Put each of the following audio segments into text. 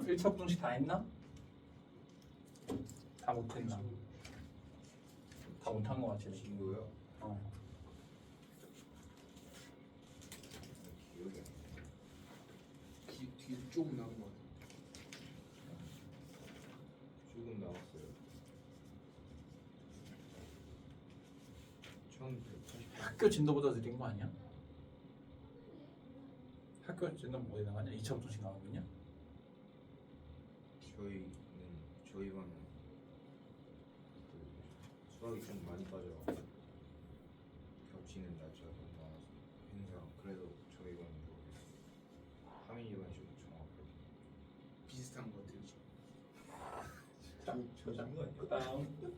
1차분식 다 했나? 다 못했나? 다 못한 거 같지? 이거요? 어. 기억이 뒤에 조금 나온 것 같아. 조금 나왔어요. 1180. 학교 진도보다 느린 거 아니야? 학교 진도 뭐에 나가냐? 2차분식 나오면요? 저희 반은 그 수학이 좀 많이 빠져. 겹치는 날짜가 너무 많아서 항상 그래도 저희 반은 모르겠어요. 하민이 반이 좀 정확하게. 비슷한 것 같아요. 저 좋은 거 아니야? 그다음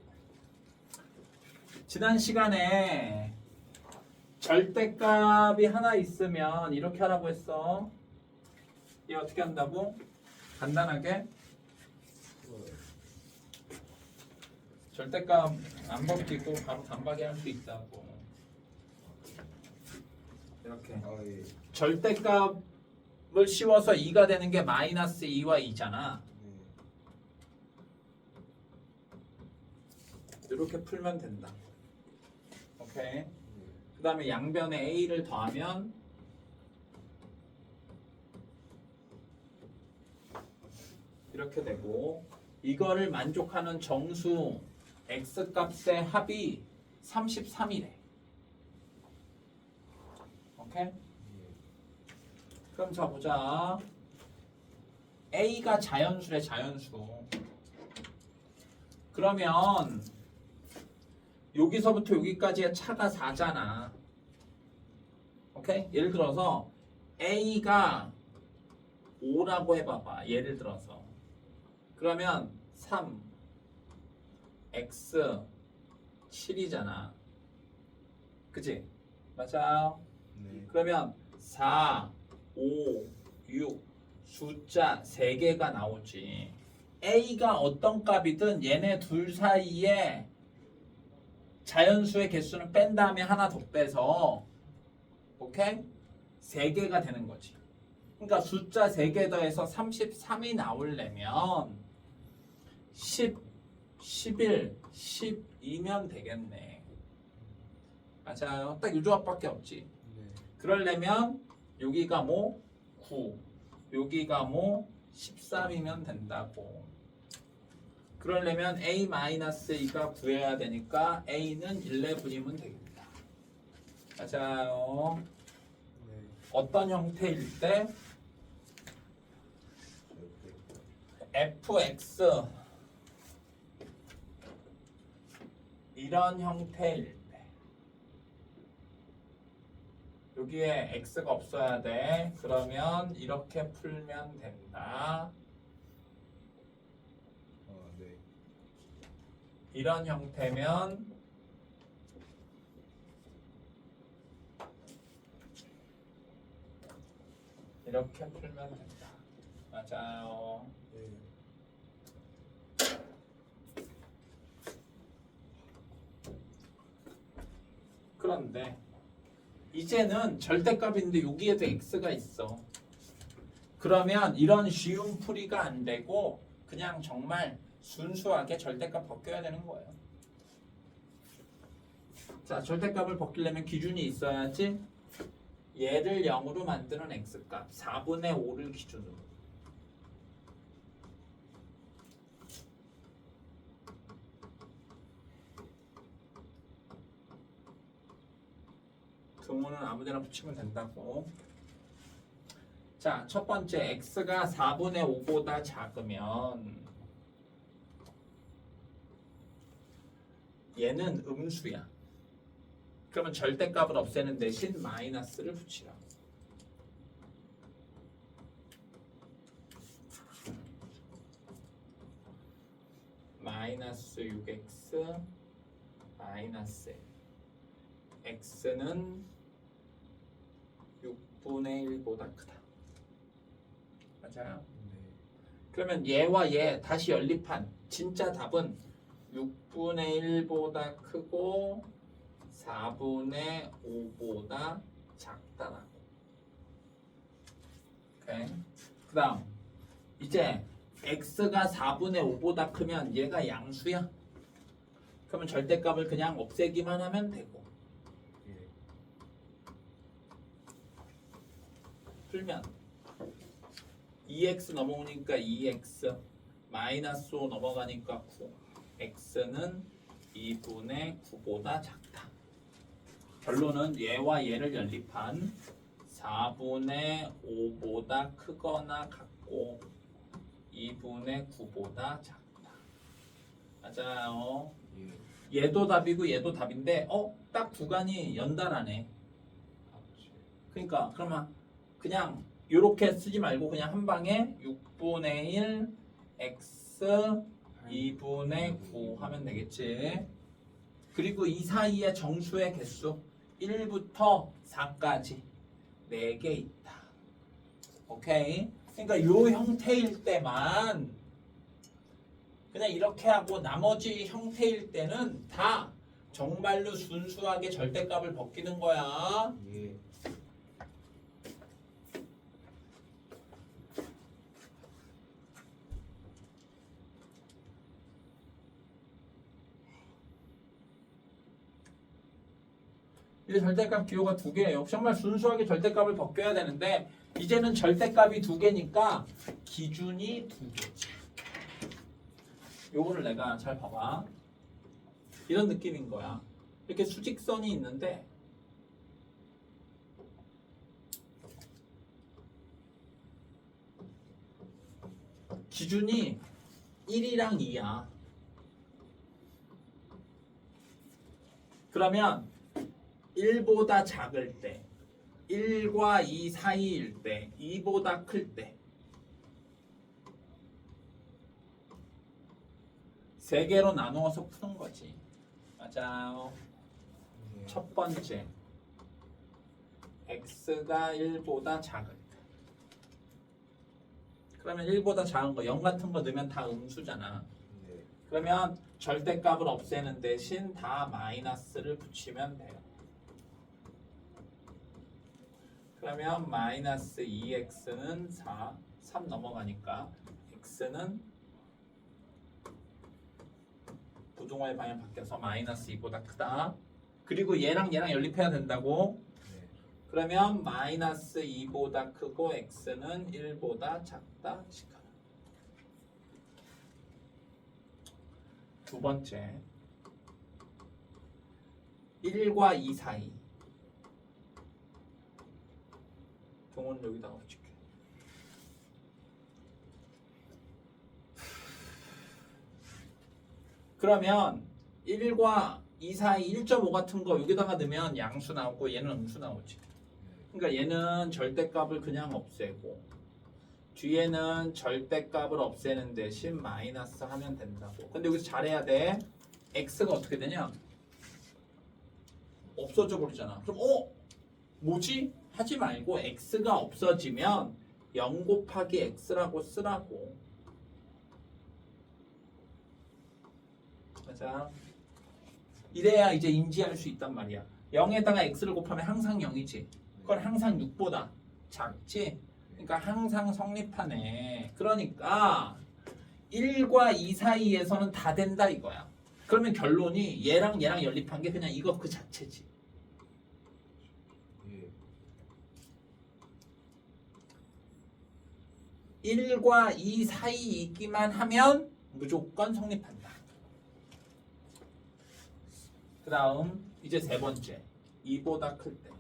지난 시간에 절대값이 하나 있으면 이렇게 하라고 했어. 얘 어떻게 한다고? 간단하게 절대값 안 벗기고 바로 단박에 할 수 있다고. 이렇게 아 예. 절대값을 씌워서 2가 되는 게 마이너스 2와 2잖아. 네. 이렇게 풀면 된다. 오케이. 네. 그 다음에 양변에 a를 더하면 이렇게 되고, 이거를 만족하는 정수 x값의 합이 33이래. 오케이? 그럼 자 보자. a가 자연수래, 자연수. 그러면 여기서부터 여기까지의 차가 4잖아. 오케이? 예를 들어서 a가 5라고 해봐봐. 예를 들어서. 그러면 3, x, 7이잖아. 그치? 맞아요. 네. 그러면 4, 5, 6 숫자 3개가 나오지. a가 어떤 값이든 얘네 둘 사이에 자연수의 개수는 뺀 다음에 하나 더 빼서 오케이? 3개가 되는 거지. 그러니까 숫자 3개 더해서 33이 나오려면 10, 11, 12면 되겠네. 맞아요. 딱 이 조합밖에 없지. 네. 그러려면 여기가 뭐 9, 여기가 뭐 13이면 된다고. 그러려면 a-2가 구해야 되니까 a는 11이면 되겠다. 맞아요. 네. 어떤 형태일 때 fx 이런 형태일 때 여기에 x가 없어야 돼. 그러면 이렇게 풀면 된다. 네. 이런 형태면 이렇게 풀면 된다. 맞아요. 네. 그런데 이제는 절대값인데 여기에도 x가 있어. 그러면 이런 쉬운 풀이가 안 되고 그냥 정말 순수하게 절대값 벗겨야 되는 거예요. 자, 절대값을 벗기려면 기준이 있어야지. 얘를 0으로 만드는 x값 4분의 5를 기준으로. 등호는 아무데나 붙이면 된다고. 자, 첫 번째 x가 4분의 5보다 작으면 얘는 음수야. 그러면 절대값을 없애는 대신 마이너스를 붙이라. 마이너스 6x 마이너스 x는 6분의 1보다 크다. 맞아요. 그러면 얘와 얘 다시 연립한 진짜 답은 6분의 1보다 크고 4분의 5보다 작다라고. 오케이. 그 다음 이제 x가 4분의 5보다 크면 얘가 양수야. 그러면 절대값을 그냥 없애기만 하면 되고. 예. 풀면 2x 넘어오니까 2x 마이너스 5 넘어가니까 9 x는 2분의 9보다 작다. 결론은 얘와 얘를 연립한 4분의 5보다 크거나 같고 2분의 9보다 작다. 맞아요. 예. 얘도 답이고 얘도 답인데 딱 구간이 연달아네. 그러니까 그러면 그냥 이렇게 쓰지 말고 그냥 한 방에 6분의 1 x 2분의 9 하면 되겠지. 그리고 이 사이에 정수의 개수 1부터 4까지 4개 있다. 오케이? 그러니까 이 형태일 때만 그냥 이렇게 하고 나머지 형태일 때는 다 정말로 순수하게 절대값을 벗기는 거야. 예. 이제 절대값 기호가 2개예요. 정말 순수하게 절대값을 벗겨야 되는데 이제는 절대값이 2개니까 기준이 2개지. 요거를 내가 잘 봐봐. 이런 느낌인 거야. 이렇게 수직선이 있는데 기준이 1이랑 2야. 그러면 1보다 작을 때 1과 2 사이일 때 2보다 클 때 세 개로 나누어서 푸는 거지. 맞아요. 예. 첫 번째 x가 1보다 작을 때 그러면 1보다 작은 거 0 같은 거 넣으면 다 음수잖아. 네. 그러면 절대값을 없애는 대신 다 마이너스를 붙이면 돼요. 그러면 마이너스 2x는 4, 3 넘어가니까 x는 부동호의 방향 바뀌어서 마이너스 2보다 크다. 그리고 얘랑 연립해야 된다고. 네. 그러면 마이너스 2보다 크고 x는 1보다 작다. 시카라. 두 번째 1과 2 사이 동원 여기다가 붙일게. 그러면 1과 2 사이 1.5 같은 거 여기다가 넣으면 양수 나오고 얘는 음수 나오지. 그러니까 얘는 절대값을 그냥 없애고 뒤에는 절대값을 없애는 대신 마이너스 하면 된다고. 근데 여기서 잘해야 돼. x가 어떻게 되냐? 없어져 버리잖아. 그럼 뭐지? 하지 말고 x가 없어지면 0 곱하기 x라고 쓰라고. 맞아. 이래야 이제 인지할 수 있단 말이야. 0에다가 x를 곱하면 항상 0이지. 그건 항상 6보다 작지. 그러니까 항상 성립하네. 그러니까 1과 2 사이에서는 다 된다 이거야. 그러면 결론이 얘랑 연립한 게 그냥 이거 그 자체지. 예. 1과 2 사이이기만 하면 무조건 성립한다. 그 다음 이제 세 번째 2보다 클 때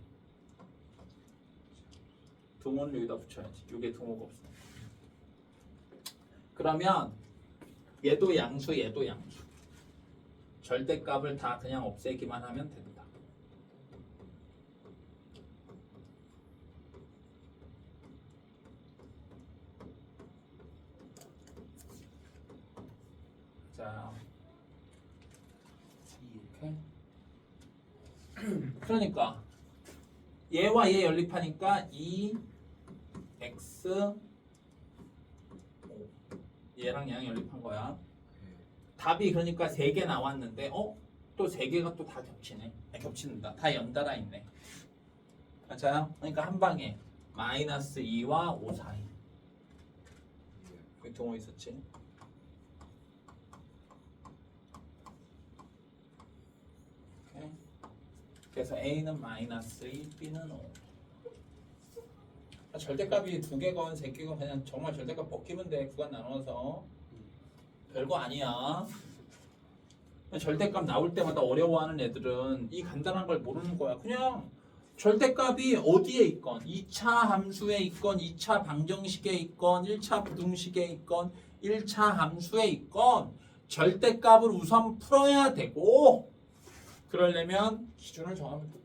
등호는 여기다 붙여야지. 이게 등호가 없어. 그러면 얘도 양수 얘도 양수. 절대값을 다 그냥 없애기만 하면 된다. 자 이렇게 그러니까 얘와 얘 연립하니까 2x 5 얘랑 얘랑 연립한 거야. 답이 그러니까 3개 나왔는데 또 3개가 또 다 겹치네. 겹친다. 다 연달아 있네. 맞아요? 그러니까 한 방에 마이너스 2와 5 사이. 여기 동호 있었지. 오케이. 그래서 A는 마이너스 1, B는 5. 절대값이 2개건 3개건 그냥 정말 절대값 벗기면 돼. 구간 나눠서. 별거 아니야. 절대값 나올 때마다 어려워하는 애들은 이 간단한 걸 모르는 거야. 그냥 절대값이 어디에 있건 2차 함수에 있건 2차 방정식에 있건 1차 부등식에 있건 1차 함수에 있건 절대값을 우선 풀어야 되고 그러려면 기준을 정하면 돼.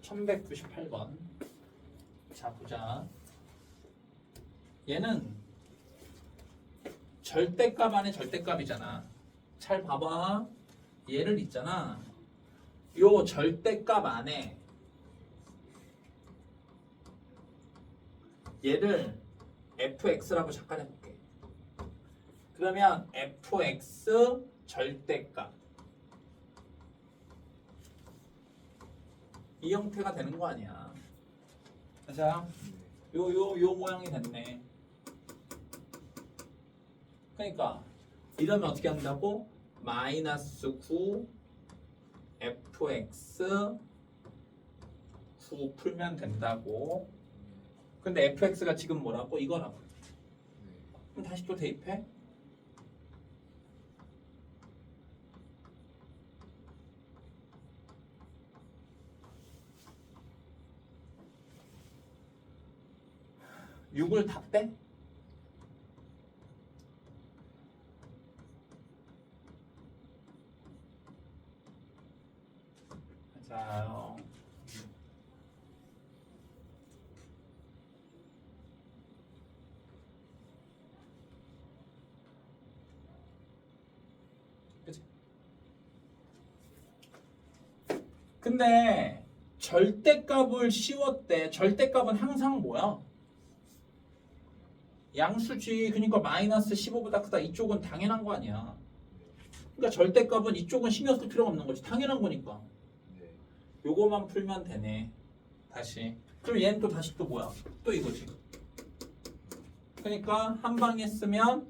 (1198번) 자 보자. 얘는 절대값 안에 절대값이잖아. 잘 봐봐. 얘를 있잖아. 요 절대값 안에 얘를 fx라고 잠깐 해볼게. 그러면 fx 절대값 이 형태가 되는 거 아니야. 자, 요 모양이 됐네. 그러니까 이러면 어떻게 한다고? 마이너스 9 fx 9 풀면 된다고. 근데 fx가 지금 뭐라고? 이거라고. 그럼 다시 또 대입해. (6을) 다 빼? 맞아요. 그치? 근데 절대값을 씌웠대. 절대값은 항상 뭐야? 양수지. 그러니까 마이너스 15보다 크다. 이쪽은 당연한 거 아니야. 그러니까 절대값은 이쪽은 신경 쓸 필요가 없는 거지. 당연한 거니까. 요거만 풀면 되네. 다시. 그럼 얘는 또 다시 또 뭐야? 또 이거지. 그러니까 한 방에 쓰면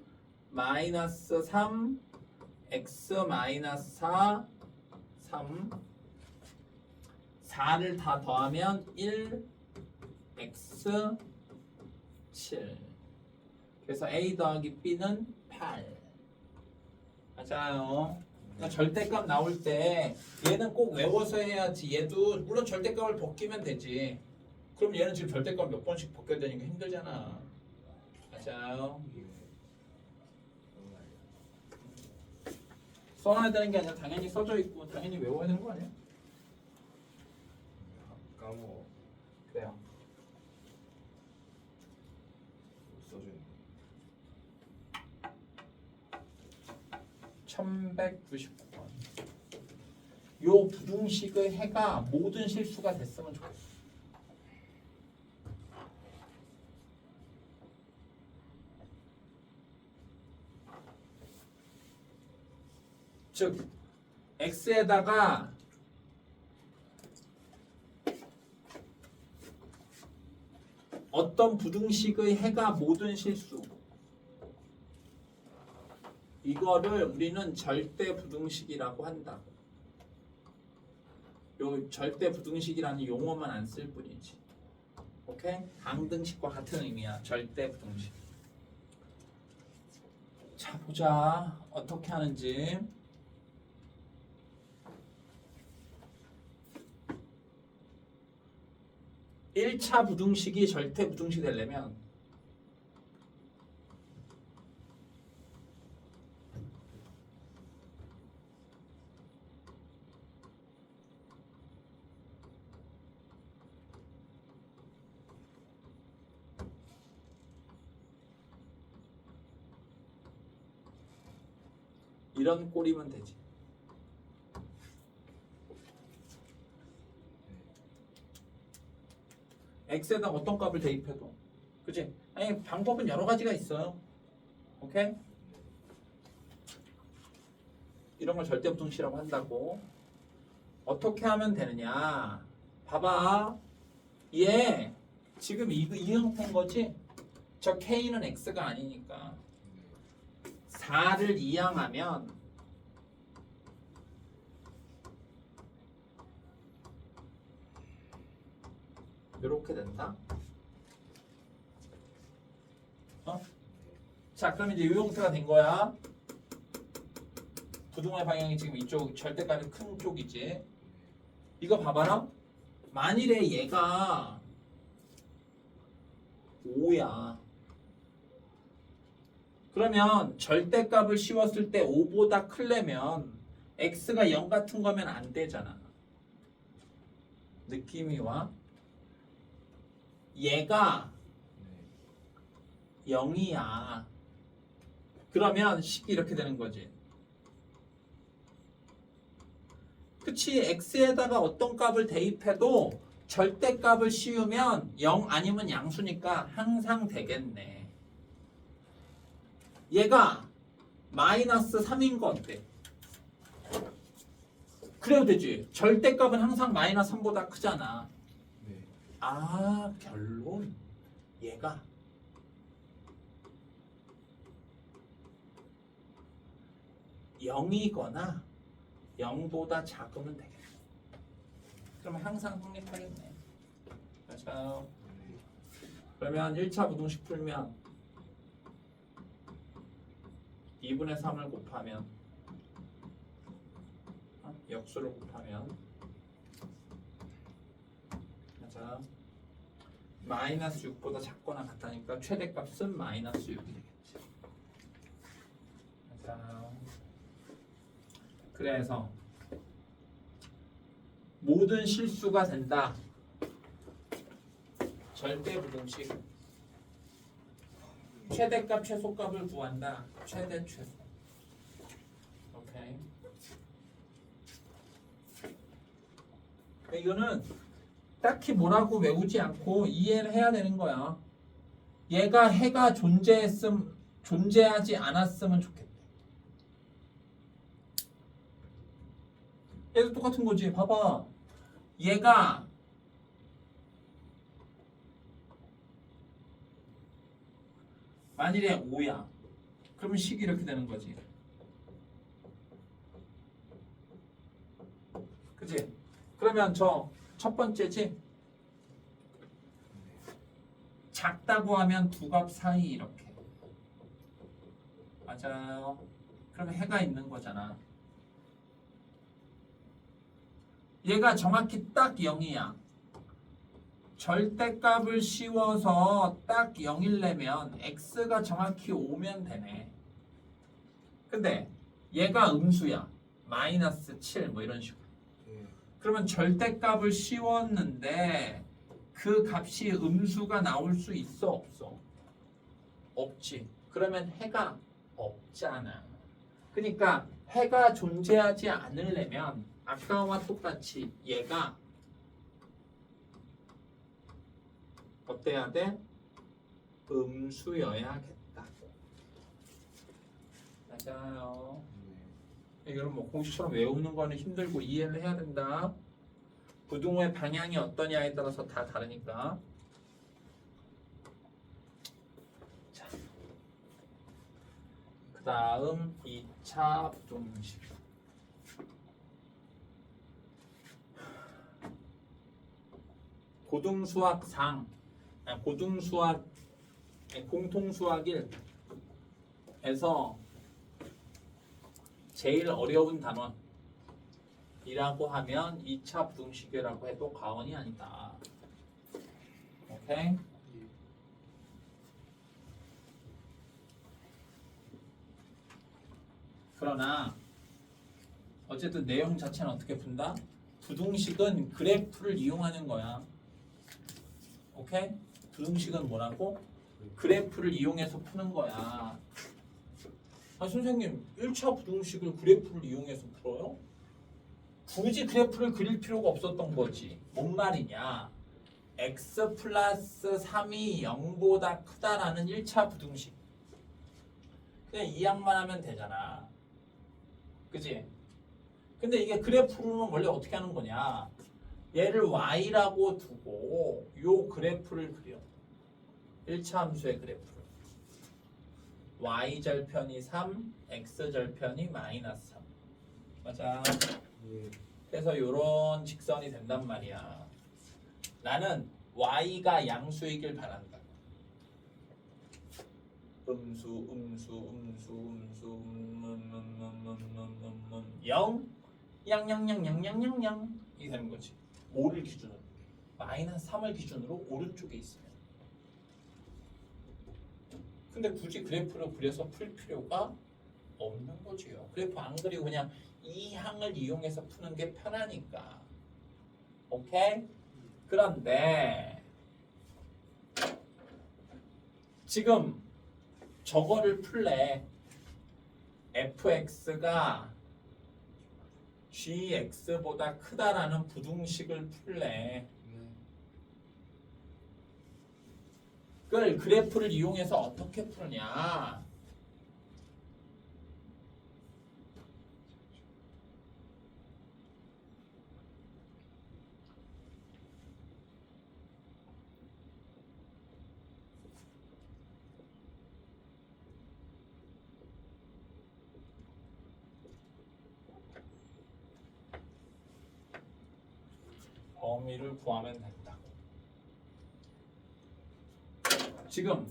마이너스 3 x 마이너스 4 3 4를 다 더하면 1 x 7. 그래서 a 더하기 b는 8. 맞아요. 그러니까 절대값 나올 때 얘는 꼭 외워서 해야지. 얘도 물론 절대값을 벗기면 되지. 그럼 얘는 지금 절대값 몇 번씩 벗겨야 되니까 힘들잖아. 맞아요. 써놔야 되는 게 아니라 당연히 써져 있고 당연히 외워야 되는 거 아니야? 까먹어. 그래요. 써주네. 1199번. 요 부등식의 해가 모든 실수가 됐으면 좋겠어. 즉 x에다가 어떤 부등식의 해가 모든 실수, 이거를 우리는 절대 부등식이라고 한다. 요 절대 부등식이라는 용어만 안 쓸 뿐이지. 오케이? 방등식과 같은 의미야. 절대 부등식. 자, 보자. 어떻게 하는지. (1차) 부등식이 절대 부등식이 되려면 이런 꼴이면 되지. x에다 어떤 값을 대입해도, 그치? 아니 방법은 여러 가지가 있어요. 오케이? 이런 걸 절대부등식이라고 한다고. 어떻게 하면 되느냐? 봐봐. 얘 지금 이 형태인 거지? 저 K는 X가 아니니까 4를 이항하면 이렇게 된다. 자, 그럼 이제 이 형태가 된 거야. 부등호의 방향이 지금 이쪽 절대값이 큰 쪽이지. 이거 봐봐라. 만일에 얘가 5야. 그러면 절대값을 씌웠을 때 5보다 크려면 x가 0 같은 거면 안 되잖아. 느낌이 와? 얘가 0이야. 그러면 식이 이렇게 되는 거지. 그치? x에다가 어떤 값을 대입해도 절대값을 씌우면 0 아니면 양수니까 항상 되겠네. 얘가 마이너스 3인 거 어때? 그래도 되지. 절대값은 항상 마이너스 3보다 크잖아. 네. 아, 결론 얘가 (0이거나) 0보다 작으면 되겠네. 그러면 항상 성립하겠네. 그렇죠? 그러면 1차 부등식 풀면 2분의 3을 곱하면 역수를 곱하면 맞아. 마이너스 6보다 작거나 같다니까 최대값은 마이너스 6이 되겠지. 맞아. 그래서 모든 실수가 된다. 절대부등식. 최대값 최소값을 구한다. 최대 최소. 오케이. 이거는 딱히 뭐라고 외우지 않고 이해를 해야 되는 거야. 얘가 해가 존재하지 않았으면 좋겠다. 얘도 똑같은 거지. 봐봐. 얘가 만일에 5야. 그러면 식이 이렇게 되는 거지. 그치? 그러면 저 첫 번째지? 작다고 하면 두 값 사이 이렇게. 맞아요. 그러면 해가 있는 거잖아. 얘가 정확히 딱 0이야. 절대값을 씌워서 딱 0이려면 x가 정확히 5면 되네. 근데 얘가 음수야. 마이너스 7 뭐 이런 식으로. 그러면 절대값을 씌웠는데 그 값이 음수가 나올 수 있어 없어? 없지. 그러면 해가 없잖아. 그러니까 해가 존재하지 않으려면 아까와 똑같이 얘가 어때야 돼? 음수여야겠다고. 맞아요. 이거는 뭐 공식처럼 외우는 거는 힘들고 이해를 해야 된다. 부등호의 방향이 어떠냐에 따라서 다 다르니까. 자, 그 다음 2차 부등식. 고등수학상, 고등수학, 공통수학 1에서 제일 어려운 단원이라고 하면 2차 부등식이라고 해도 과언이 아니다. 오케이? 그러나 어쨌든 내용 자체는 어떻게 푼다? 부등식은 그래프를 이용하는 거야. 오케이? 부등식은 뭐라고? 그래프를 이용해서 푸는 거야. 아, 선생님 1차 부등식을 그래프를 이용해서 풀어요? 굳이 그래프를 그릴 필요가 없었던 거지. 뭔 말이냐? x 플러스 3이 0보다 크다라는 1차 부등식. 그냥 이항만 하면 되잖아. 그치? 근데 이게 그래프로는 원래 어떻게 하는 거냐? 얘를 y라고 두고 요 그래프를 그려. 1차 함수의 그래프를. y절편이 3, x절편이 마이너스 3. 맞아. 예. 그래서 요런 직선이 된단 말이야. 나는 y가 양수이길 바란다. 음수 0 양양양양양양양 이 되는 거지. 5를 기준으로 마이너스 3을 기준으로 오른쪽에 있으면. 근데 굳이 그래프를 그려서 풀 필요가 없는 거지요. 그래프 안 그리고 그냥 이 항을 이용해서 푸는 게 편하니까. 오케이? 그런데 지금 저거를 풀래. fx가 gx보다 크다라는 부등식을 풀래. 네. 그걸 그래프를 이용해서 어떻게 푸느냐? 범위를 구하면 된다. 지금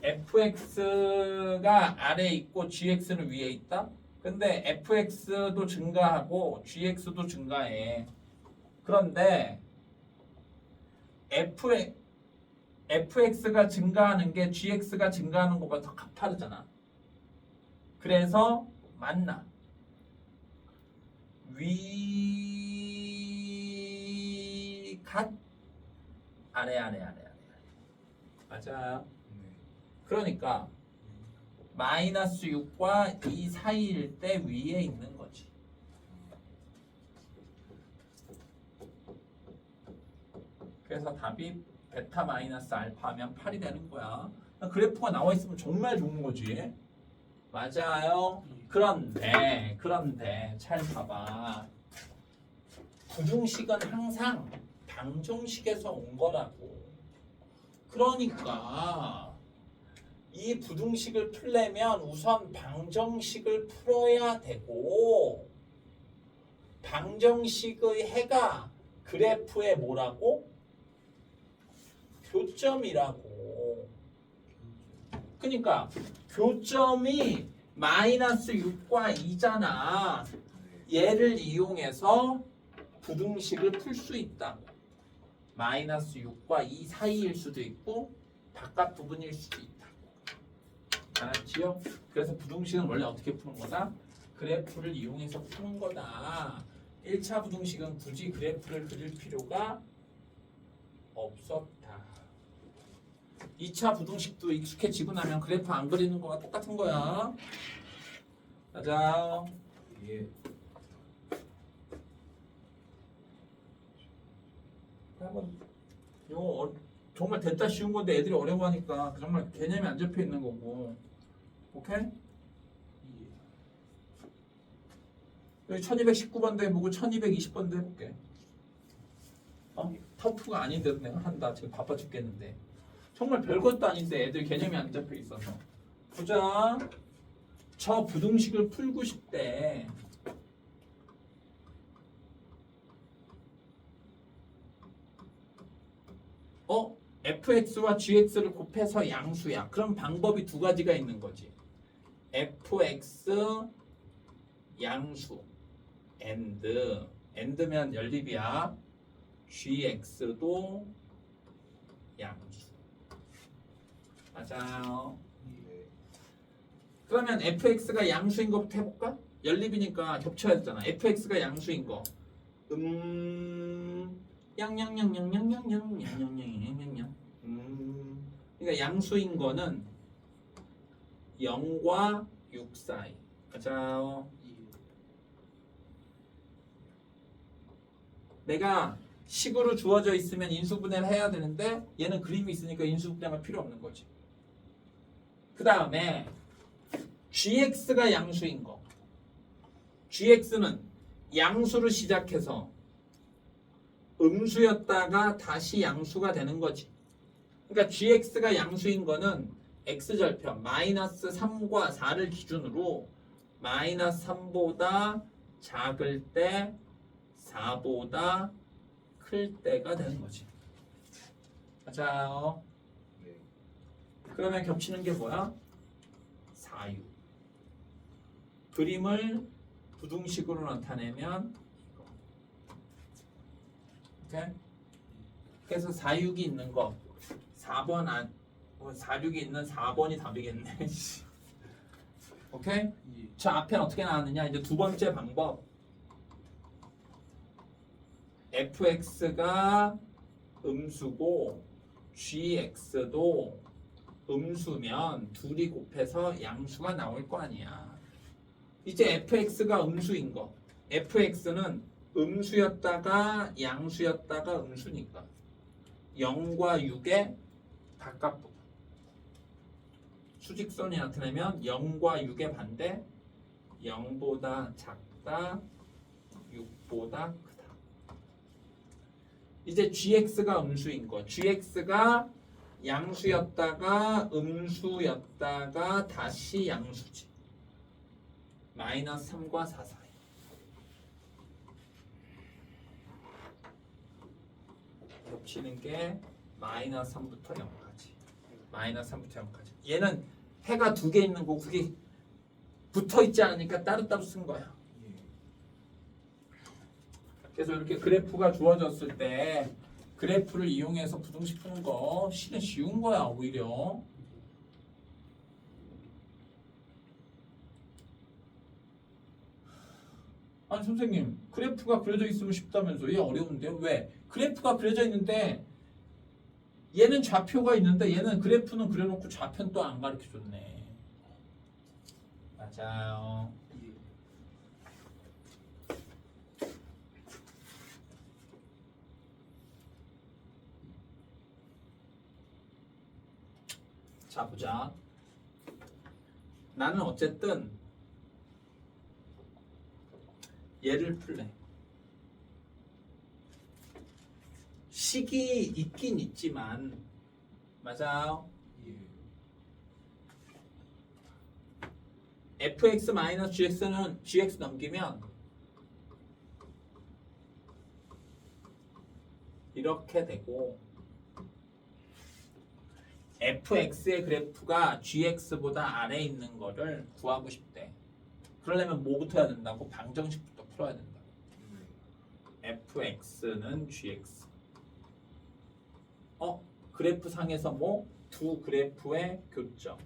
fx가 아래에 있고 gx는 위에 있다. 근데 fx도 증가하고 gx도 증가해. 그런데 fx가 증가하는 게 gx가 증가하는 것보다 더 가파르잖아. 그래서 맞나? 갓 아래 맞아. 네. 그러니까 마이너스 6과 2 사이일 때 위에 있는 거지. 그래서 답이 베타 마이너스 알파면 8이 되는 거야. 그래프가 나와 있으면 정말 좋은 거지. 맞아요. 그런데 잘 봐봐. 부등식은 항상 방정식에서 온 거라고. 그러니까 이 부등식을 풀려면 우선 방정식을 풀어야 되고, 방정식의 해가 그래프의 뭐라고? 교점이라고. 그러니까 교점이 마이너스 6과 2잖아. 얘를 이용해서 부등식을 풀 수 있다고. 마이너스 6과 2 사이일 수도 있고 바깥 부분일 수도 있다고. 알았지요? 그래서 부등식은 원래 어떻게 푸는 거다? 그래프를 이용해서 푸는 거다. 1차 부등식은 굳이 그래프를 그릴 필요가 없었다. 2차 부등식도 익숙해지고 나면 그래프 안 그리는 거와 똑같은 거야. 가자. 예. 한번 이거 정말 됐다 쉬운 건데 애들이 어려워하니까 정말 개념이 안 잡혀 있는 거고. 오케이? 여기 1219번도 해보고 1220번도 해볼게. 터프가 아닌데도 내가 한다. 지금 바빠 죽겠는데. 정말 별것도 아닌데 애들 개념이 안 잡혀 있어서. 보자. 저 부등식을 풀고 싶대. fx와 gx를 곱해서 양수야. 그럼 방법이 두 가지가 있는 거지. fx 양수 and면 연립이야. gx도 양수. 맞아요. 네. 그러면 fx가 양수인 것부터 해볼까? 연립이니까 겹쳐야 되잖아. fx가 양수인 거. 양양양양양양양양양양양양양. 그러니까 양수인 거는 0과 6 사이. 맞아요. 내가 식으로 주어져 있으면 인수분해를 해야 되는데 얘는 그림이 있으니까 인수분해가 필요 없는 거지. 그 다음에 gx가 양수인 거. gx는 양수로 시작해서 음수였다가 다시 양수가 되는 거지. 그러니까 gx가 양수인 거는 x절편 마이너스 3과 4를 기준으로 마이너스 3보다 작을 때 4보다 클 때가 되는 거지. 맞아요. 네. 그러면 겹치는 게 뭐야? 사유. 그림을 부등식으로 나타내면 이거. 오케이? 그래서 사육이 있는 거 4번 안 사육이 있는 4번이 답이겠네. 오케이? 저 앞엔 어떻게 나왔느냐? 이제 두 번째 방법. fx가 음수고 gx도 음수면 둘이 곱해서 양수가 나올 거 아니야. 이제 fx가 음수인 거. fx는 음수였다가 양수였다가 음수니까 0과 6의 바깥부분. 수직선이 나타내면 0과 6의 반대 0보다 작다 6보다 크다. 이제 gx가 음수인 거. gx가 양수였다가 음수였다가 다시 양수지. 마이너스 3과 4 사이. 겹치는 게 마이너스 3부터 0까지. 마이너스 3부터 0까지. 얘는 해가 두 개 있는 거 그게 붙어 있지 않으니까 따로따로 쓴 거야. 그래서 이렇게 그래프가 주어졌을 때 그래프를 이용해서 부등식 푸는 거 실은 쉬운 거야 오히려. 아니 선생님 그래프가 그려져 있으면 쉽다면서 얘 어려운데요? 왜? 그래프가 그려져 있는데 얘는 좌표가 있는데 얘는 그래프는 그려놓고 좌표는 또 안 가르쳐줬네. 맞아요. 자 보자. 나는 어쨌든 얘를 풀래. 식이 있긴 있지만 맞아요. fx-gx는 gx 넘기면 이렇게 되고 fx의 그래프가 gx보다 아래에 있는 거를 구하고 싶대. 그러려면 뭐부터 해야 된다고? 방정식부터 풀어야 된다고. fx는 gx. 그래프 상에서 뭐? 두 그래프의 교점.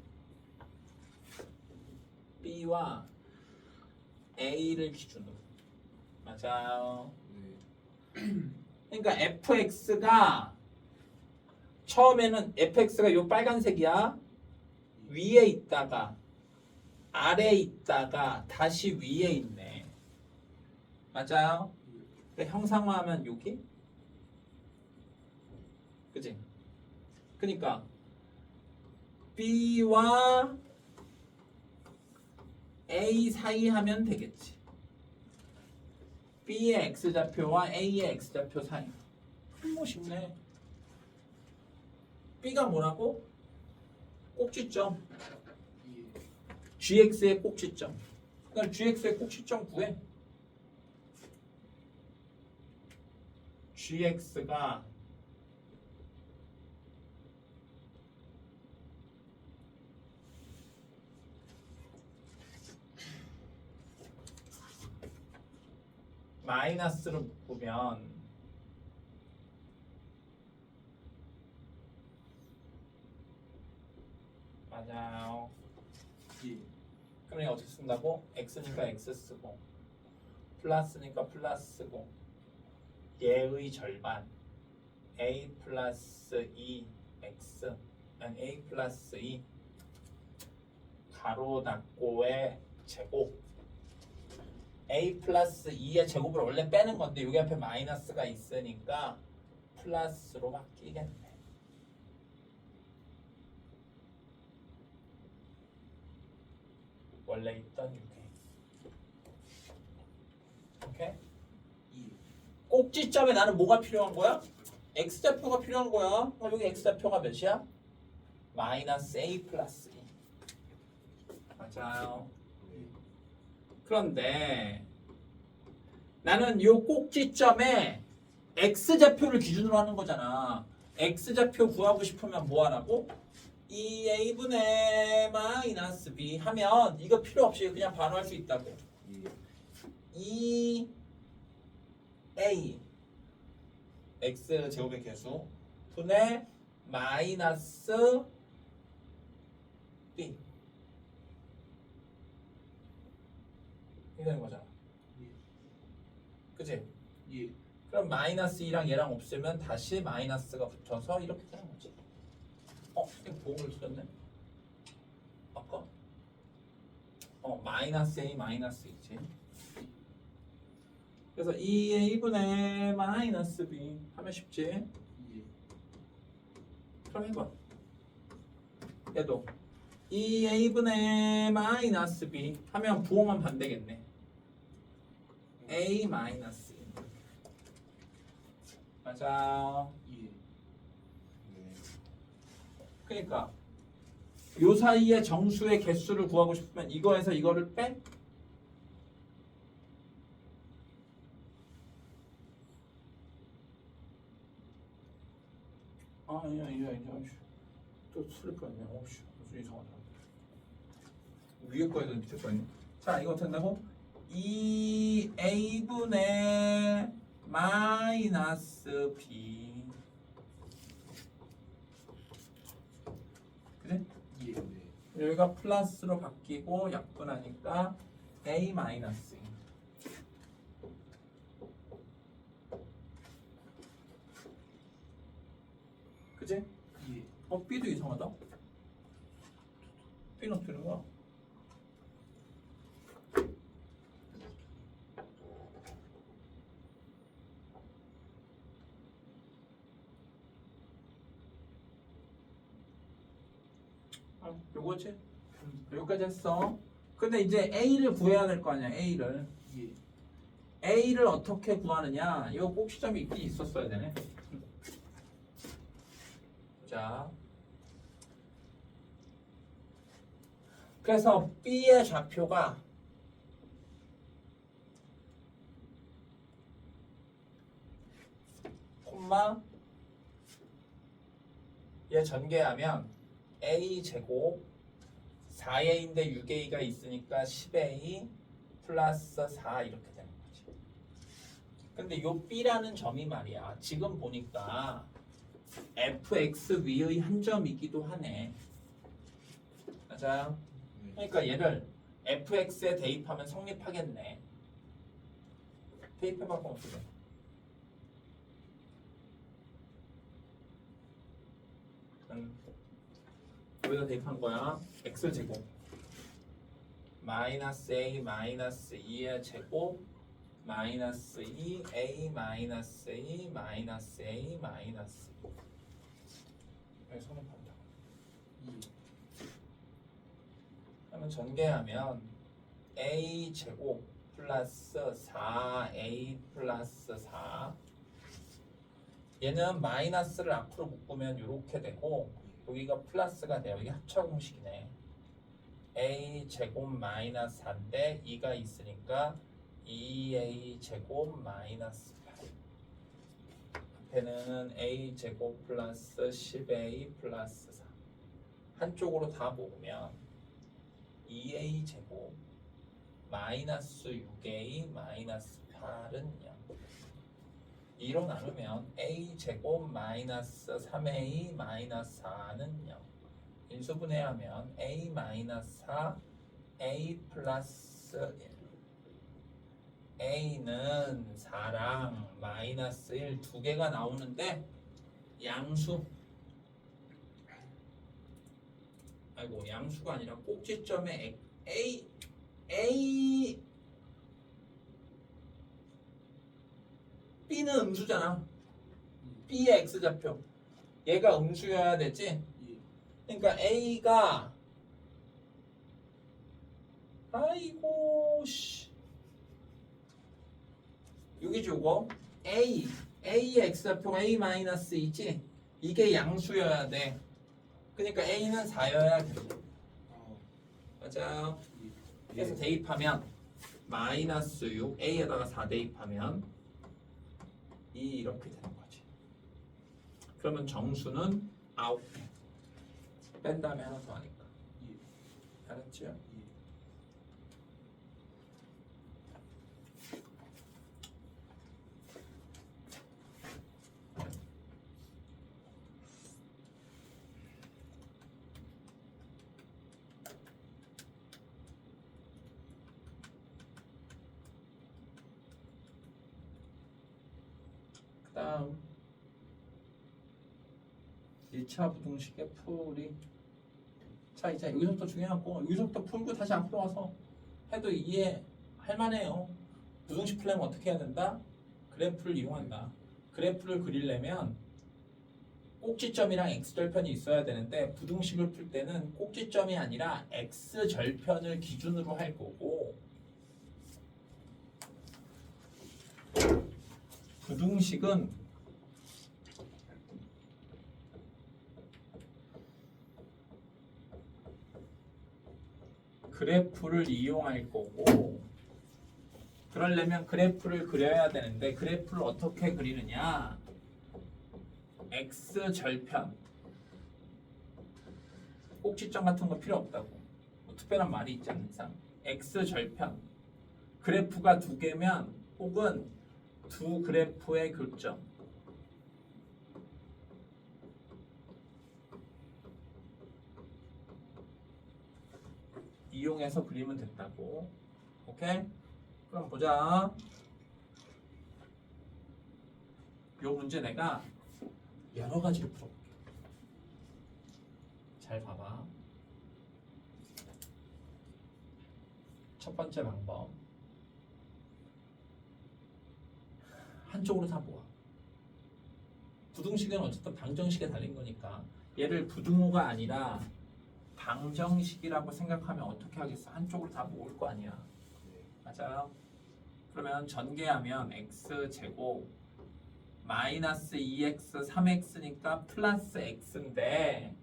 B와 A를 기준으로. 맞아요. 그러니까 fx가 처음에는 fx가 요 빨간색이야. 위에 있다가 아래에 있다가 다시 위에 있네. 맞아요? 근데 형상화하면 여기? 그치? 그러니까 B와 A 사이 하면 되겠지. B의 x좌표와 A의 x좌표 사이. 뭐 쉽네. B가 뭐라고? 꼭지점. GX의 꼭지점. 그러니까 GX의 꼭지점 구해. GX가 마이너스로 묶으면 맞아요. 그럼 어떻게 쓴다고? x니까 x 쓰고 플러스니까 플러스 쓰고 얘의 절반 a 플러스 2 x 아니 a 플러스 2 가로 닫고의 제곱 a 플러스 2의 제곱을 원래 빼는 건데 여기 앞에 마이너스가 있으니까 플러스로 바뀌겠네. 원래 있던 6에 오케이? 이. 꼭지점에 나는 뭐가 필요한 거야? x좌표가 필요한 거야. 그럼 여기 x좌표가 몇이야? 마이너스 a 플러스 2. 맞아요. 네. 그런데 나는 요 꼭지점에 x좌표를 기준으로 하는 거잖아. x좌표 구하고 싶으면 뭐 하라고? 2a분의 마이너스 b 하면 이거 필요 없이 그냥 반환할 수 있다고. 이. 2a x 제곱의 개수 분의 마이너스 b 이렇게 되는 거잖아. 예. 그치? 예. 그럼 마이너스 2랑 얘랑 없으면 다시 마이너스가 붙어서 이렇게 되는 거지. 이거 보험을 쓰셨네? 아까? 마이너스 a 마이너스 2지. 그래서 2a분의 마이너스 b 하면 쉽지? 예. 그럼 해봐. 얘도 2a분의 마이너스 b 하면 부호만 반대겠네. a 마이너스 2. 맞아. 예. 네. 그러니까 요 사이의 정수의 개수를 구하고 싶으면 이거에서 이거를 빼? 아니야. 또 틀릴 거 아니야. 무슨 이상하다. 위에 거에도 밑에 거 있네. 자, 이거 어떻게 한다고? 2a분의 마이너스 b. 그래? 예. 네. 여기가 플러스로 바뀌고 약분하니까 a 마이너스. 그지? 예. b도 이상하다. b는 어떻게 되는 거야? 요거지? 여기까지 했어. 근데 이제 a를 구해야 될 거 아니야. a를 어떻게 구하느냐? 이거 꼭지점이 있긴 있었어야 되네. 자, 그래서 b의 좌표가 콤마 얘 전개하면 a 제곱 4a인데 6a가 있으니까 10a 플러스 4 이렇게 되는 거지. 근데 요 b라는 점이 말이야. 지금 보니까 fx 위의 한 점이기도 하네. 맞아요? 네. 그러니까 얘를 fx에 대입하면 성립하겠네. 대입해봐. 그럼 어떻게 돼? 여기다 대입한 거야. x 제곱 마이너스 a 마이너스 2의 제곱 마이너스 2a 마이너스 2 마이너스 a 마이너스 2. 여기 성립한다. 그러면 전개하면 a 제곱 플러스 4a 플러스 4. 얘는 마이너스를 앞으로 묶으면 이렇게 되고 여기가 플러스가 돼요. 이게 합차 공식이네. a 제곱 마이너스 4인데 2가 있으니까 2a 제곱 마이너스 8. 앞에는 a 제곱 플러스 10a 플러스 4. 한쪽으로 다 모으면 2a 제곱 마이너스 6a 마이너스 8은 0. 2로 나누면 a 제곱 마이너스 3a 마이너스 4는 0. 인수분해하면 a 마이너스 4 a 플러스 1. a는 4랑 마이너스 1 두 개가 나오는데 양수. 아이고 양수가 아니라 꼭지점에 a b는 음수잖아. b의 x좌표. 얘가 음수여야 되지. 그러니까 a가 아이고 씨 여기 주고 A의 x좌표가 A 마이너스 2지? 이게 양수여야 돼. 그러니까 A는 4여야 돼. 맞아요. 그래서 대입하면 마이너스 6 A에다가 4 대입하면 2 이렇게 되는 거지. 그러면 정수는 9개. 뺀 다음에 하나 더 하니까. 알았죠? 다음 1차 부등식의 풀이. 자 이제 여기서부터 중요한 거, 여기서부터 풀고 다시 앞으로 와서 해도 이해할 만해요. 부등식 풀려면 어떻게 해야 된다? 그래프를 이용한다. 그래프를 그리려면 꼭지점이랑 x절편이 있어야 되는데 부등식을 풀 때는 꼭지점이 아니라 x절편을 기준으로 할 거고, 부등식은 그래프를 이용할 거고, 그러려면 그래프를 그려야 되는데 그래프를 어떻게 그리느냐? x절편, 꼭지점 같은 거 필요 없다고. 뭐 특별한 말이 있지 않는 이상 x절편, 그래프가 두 개면 혹은 두 그래프의 교점, 이용해서 그리면 됐다고. 오케이? 그럼 보자. 요 문제 내가 여러 가지로 풀어볼게. 잘 봐봐. 첫 번째 방법. 한쪽으로 다 모아. 부등식은 어쨌든 방정식에 달린 거니까 얘를 부등호가 아니라 방정식이라고 생각하면 어떻게 하겠어? 한쪽으로 다 모을 거 아니야. 맞아요? 그러면 전개하면 x제곱 마이너스 2x 3x니까 플러스 x인데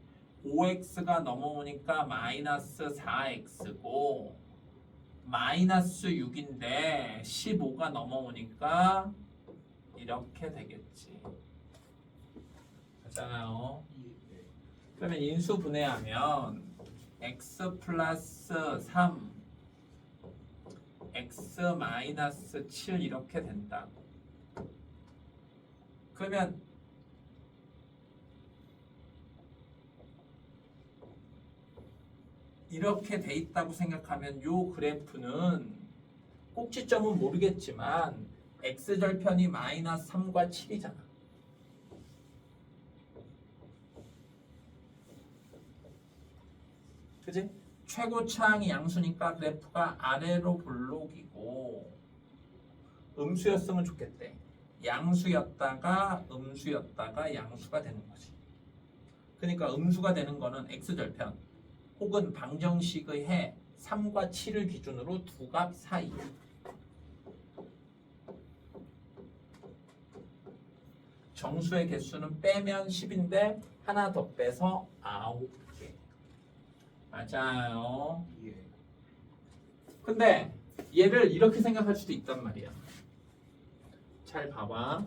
5x가 넘어오니까 마이너스 4x고 마이너스 6인데 15가 넘어오니까 이렇게 되겠지. 맞아요? 그러면 인수 분해하면 x 플러스 3 x 마이너스 7 이렇게 된다고. 그러면 이렇게 돼 있다고 생각하면 요 그래프는 꼭지점은 모르겠지만 x절편이 마이너스 3과 7이잖아. 그치? 최고차항이 양수니까 그래프가 아래로 볼록이고, 음수였으면 좋겠대. 양수였다가 음수였다가 양수가 되는 거지. 그러니까 음수가 되는 거는 x절편 혹은 방정식의 해 3과 7을 기준으로 두 값 사이. 정수의 개수는 빼면 10인데 하나 더 빼서 9개. 맞아요. 근데 얘를 이렇게 생각할 수도 있단 말이야. 잘 봐봐.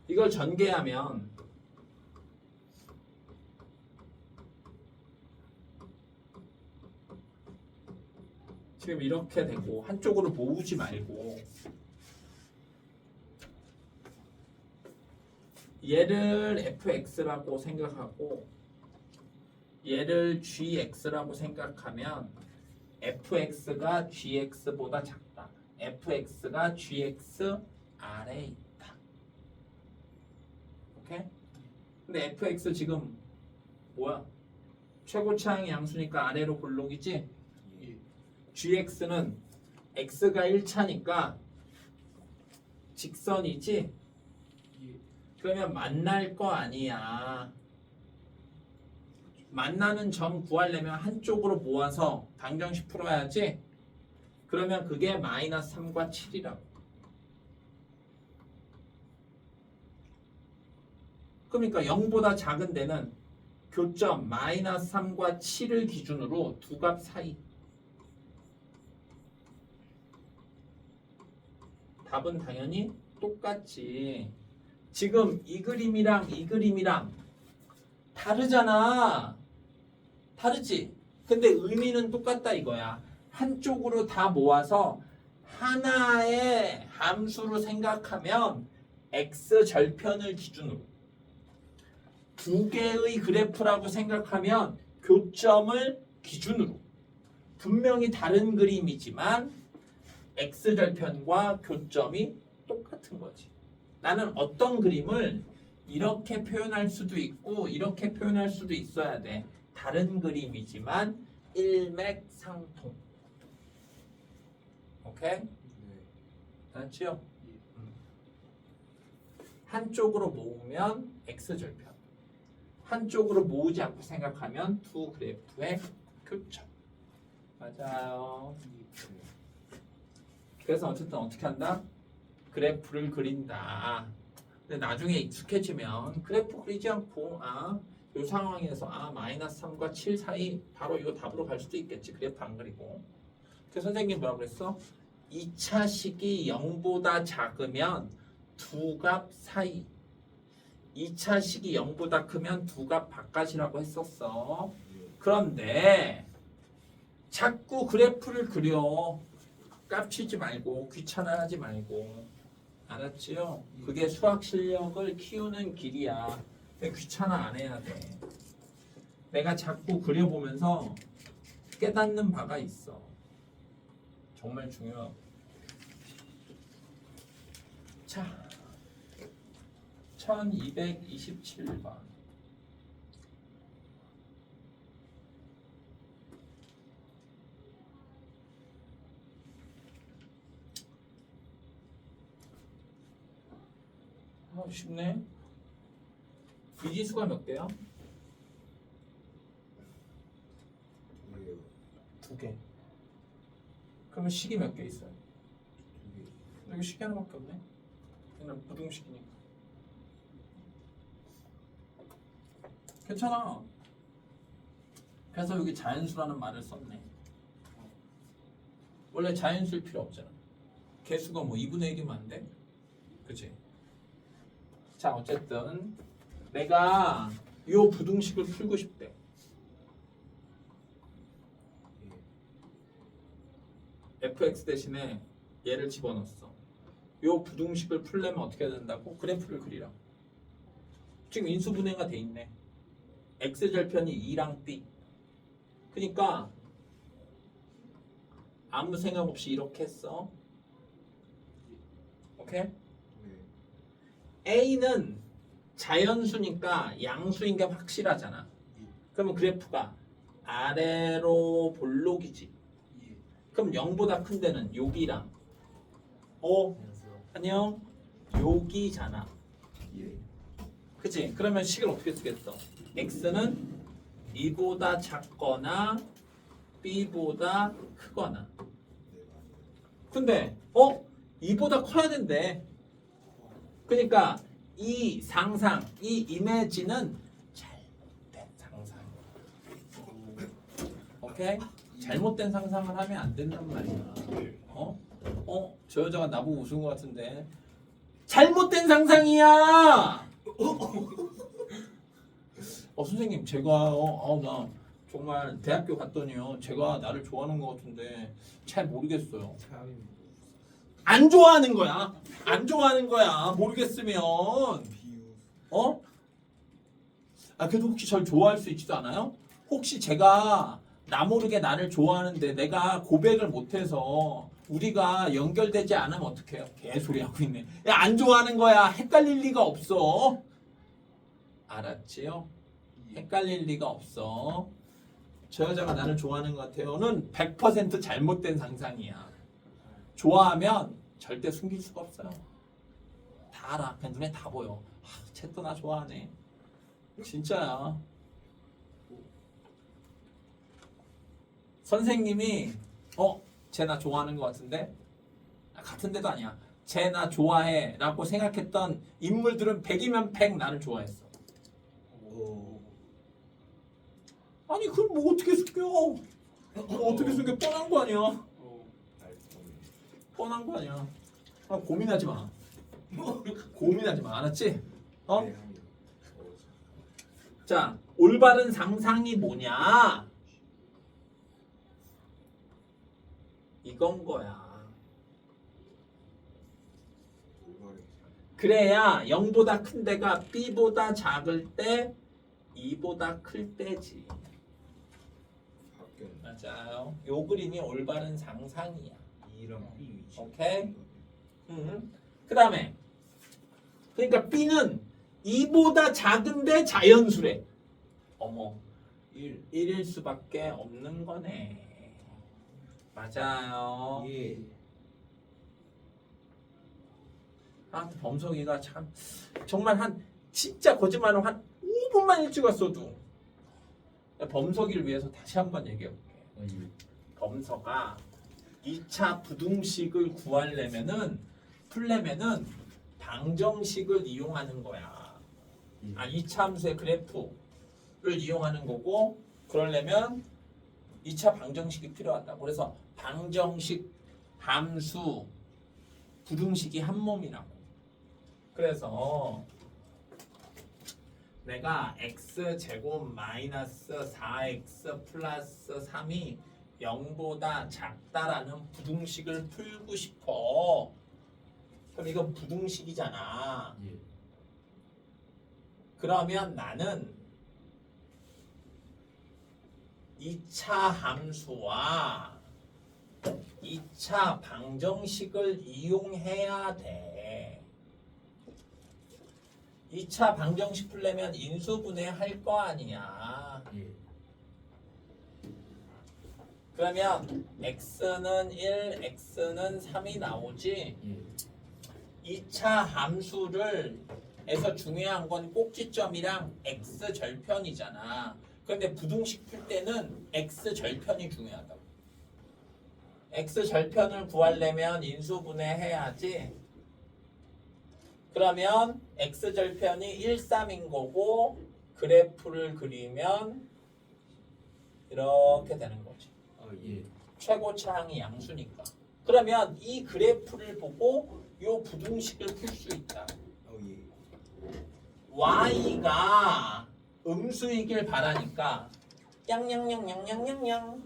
이걸 전개하면 지금 이렇게 되고, 한쪽으로 모으지 말고 얘를 fx라고 생각하고 얘를 gx라고 생각하면 fx가 gx보다 작다. fx가 gx 아래에 있다. 오케이? 근데 fx 지금 뭐야? 최고차항이 양수니까 아래로 볼록이지? gx는 x가 1차니까 직선이지? 그러면 만날 거 아니야. 만나는 점 구하려면 한쪽으로 모아서 방정식 풀어야지. 그러면 그게 마이너스 3과 7이라고. 그러니까 0보다 작은 데는 교점 마이너스 3과 7을 기준으로 두 값 사이. 답은 당연히 똑같지. 지금 이 그림이랑 이 그림이랑 다르잖아. 다르지? 근데 의미는 똑같다 이거야. 한쪽으로 다 모아서 하나의 함수로 생각하면 x 절편을 기준으로 두 개의 그래프라고 생각하면 교점을 기준으로 분명히 다른 그림이지만 x절편과 교점이 똑같은 거지. 나는 어떤 그림을 이렇게 표현할 수도 있고 이렇게 표현할 수도 있어야 돼. 다른 그림이지만 일맥상통. 오케이? 네. 알았지요? 한쪽으로 모으면 x절편, 한쪽으로 모으지 않고 생각하면 두 그래프의 교점. 맞아요. 그래서 어쨌든 어떻게 한다? 그래프를 그린다. 근데 나중에 익숙해지면 그래프 그리지 않고 이 상황에서 마이너스 3과 7 사이 바로 이거 답으로 갈 수도 있겠지. 그래프 안 그리고. 그래서 선생님 뭐라고 그랬어? 2차 식이 0보다 작으면 두 값 사이. 2차 식이 0보다 크면 두 값 바깥이라고 했었어. 그런데 자꾸 그래프를 그려. 깝치지 말고 귀찮아하지 말고. 알았지요? 그게 수학 실력을 키우는 길이야. 근데 귀찮아 안 해야 돼. 내가 자꾸 그려보면서 깨닫는 바가 있어. 정말 중요하고. 자, 1227번. 쉽네. 미지수가 몇 개야? 두 두 개. 그러면 식이 몇 개 있어요? 개. 여기 식이 하나밖에 없네. 그냥 부등식이니까. 괜찮아. 그래서 여기 자연수라는 말을 썼네. 원래 자연수일 필요 없잖아. 개수가 뭐 2분의 1이면 안 돼? 그치? 자, 어쨌든 내가 이 부등식을 풀고 싶대. fx 대신에 얘를 집어넣었어. 이 부등식을 풀려면 어떻게 해야 된다고? 그래프를 그리라. 지금 인수분해가 돼 있네. x절편이 2랑 b. 그러니까 아무 생각 없이 이렇게 했어. 오케이? A는 자연수니까 양수인 게 확실하잖아. 그러면 그래프가 아래로 볼록이지. 그럼 0보다 큰 데는 여기랑 안녕 여기잖아. 예. 그치? 그러면 식을 어떻게 쓰겠어? x는 2보다 작거나 b보다 크거나. 네, 맞아요. 근데 2보다 커야 된대. 그러니까 이 상상, 이 이미지는 잘못된 상상이야. 오케이? 잘못된 상상을 하면 안 된단 말이야. 저 여자가 나보고 웃은 것 같은데 잘못된 상상이야. 선생님 제가 나 정말 대학교 갔더니요 제가 나를 좋아하는 것 같은데 잘 모르겠어요. 참 안 좋아하는 거야. 안 좋아하는 거야. 모르겠으면. 비유. 그래도 혹시 절 좋아할 수 있지도 않아요? 혹시 제가 나 모르게 나를 좋아하는데 내가 고백을 못해서 우리가 연결되지 않으면 어떡해요? 개소리 하고 있네. 야, 안 좋아하는 거야. 헷갈릴 리가 없어. 알았지요? 헷갈릴 리가 없어. 저 여자가 나를 좋아하는 것 같아요는 100% 잘못된 상상이야. 좋아하면 절대 숨길 수가 없어요. 다 알아. 그냥 눈에 다 보여. 쟤 또 나 좋아하네. 진짜야. 선생님이 쟤 나 좋아하는 것 같은데? 같은 데도 아니야. 쟤 나 좋아해 라고 생각했던 인물들은 100이면 100 나를 좋아했어. 오. 아니 그걸 뭐 어떻게 숨겨? 어떻게 숨겨? 뻔한 거 아니야. 알몸. 뻔한 거 아니야. 아, 고민하지 마. 고민하지 마. 알았지? 어? 네, 합니다. 자, 올바른 상상이 뭐냐? 이건 거야. 올바르게. 그래야 0보다 큰 데가 B보다 작을 때 2보다 클 때지. 바뀌었네. 맞아요. 요 그림이 올바른 상상이야. E랑 B 위치. 오케이. 그 다음에 그러니까 B는 2보다 작은데 자연수래. 어머 1일 수밖에 없는 거네. 맞아요. 예. 아, 범석이가 참 정말 한 진짜 거짓말은 한 5분만 일찍 왔어도 범석이를 위해서 다시 한번 얘기해볼게. 범석아 2차 부등식을 풀려면은 방정식을 이용하는 거야. 아, 2차 함수의 그래프를 이용하는 거고, 그러려면 2차 방정식이 필요하다. 그래서 방정식, 함수, 부등식이 한 몸이라고. 그래서 내가 x제곱 마이너스 4x 플러스 3이 0보다 작다라는 부등식을 풀고 싶어. 그럼 이건 부등식이잖아. 예. 그러면 나는 2차 함수와 2차 방정식을 이용해야 돼. 2차 방정식 풀려면 인수분해 할 거 아니야. 예. 그러면 x는 1, x는 3이 나오지. 예. 2차 함수를 에서 중요한 건 꼭지점이랑 x 절편이잖아. 그런데 부등식 풀 때는 x 절편이 중요하다고. x 절편을 구하려면 인수분해 해야지. 그러면 x 절편이 1, 3인 거고 그래프를 그리면 이렇게 되는 거지. 예. 최고차항이 양수니까. 그러면 이 그래프를 보고 이 부등식을 풀 수 있다. 예. y가 음수이길 바라니까 양양양양양양양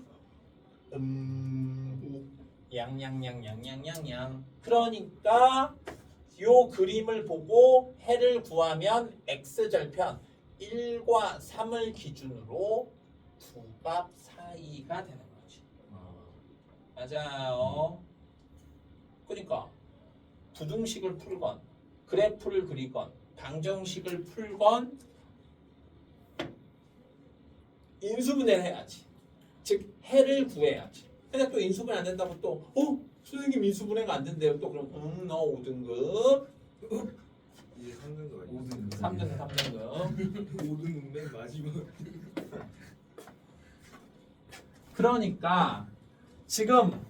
양양양양양양양. 그러니까 요 그림을 보고 해를 구하면 x절편 1과 3을 기준으로 두 값 사이가 되는 거지. 맞아요. 그러니까 부등식을 풀건 그래프를 그리건 방정식을 풀건 인수분해를 해야지. 즉 해를 구해야지. 근데 또 인수분해 안 된다고 또 선생님 인수분해가 안 된대요. 또 그럼 너 5등급 이제 3등급 아니에요? 3등급 3등급 5등 맨 마지막. 그러니까 지금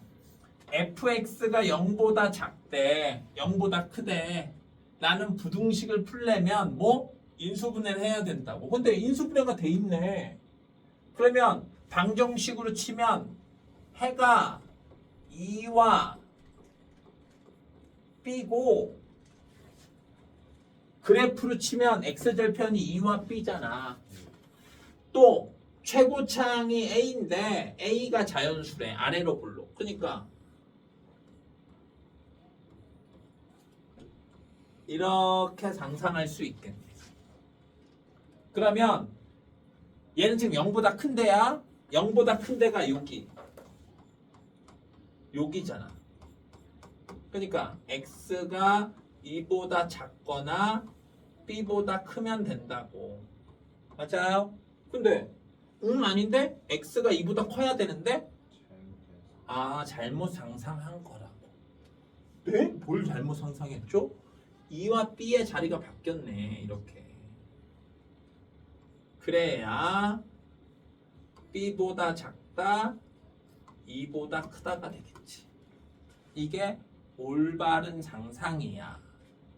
fx가 0보다 작대 0보다 크대 라는 부등식을 풀려면 뭐? 인수분해를 해야 된다고. 근데 인수분해가 돼 있네. 그러면 방정식으로 치면 해가 2와 b고 그래프로 치면 x절편이 2와 b잖아. 또 최고차항이 a인데 a가 자연수래. 아래로 볼록. 그러니까 이렇게 상상할 수 있겠네. 그러면 얘는 지금 0보다 큰 데야. 0보다 큰 데가 여기잖아. 그러니까 x가 2보다 작거나 b보다 크면 된다고. 맞아요? 근데 아닌데? x가 2보다 커야 되는데? 아, 잘못 상상한 거라고. 네? 뭘 잘못 상상했죠? 2와 b의 자리가 바뀌었네. 이렇게. 그래야 b보다 작다 2보다 크다가 되겠지. 이게 올바른 상상이야.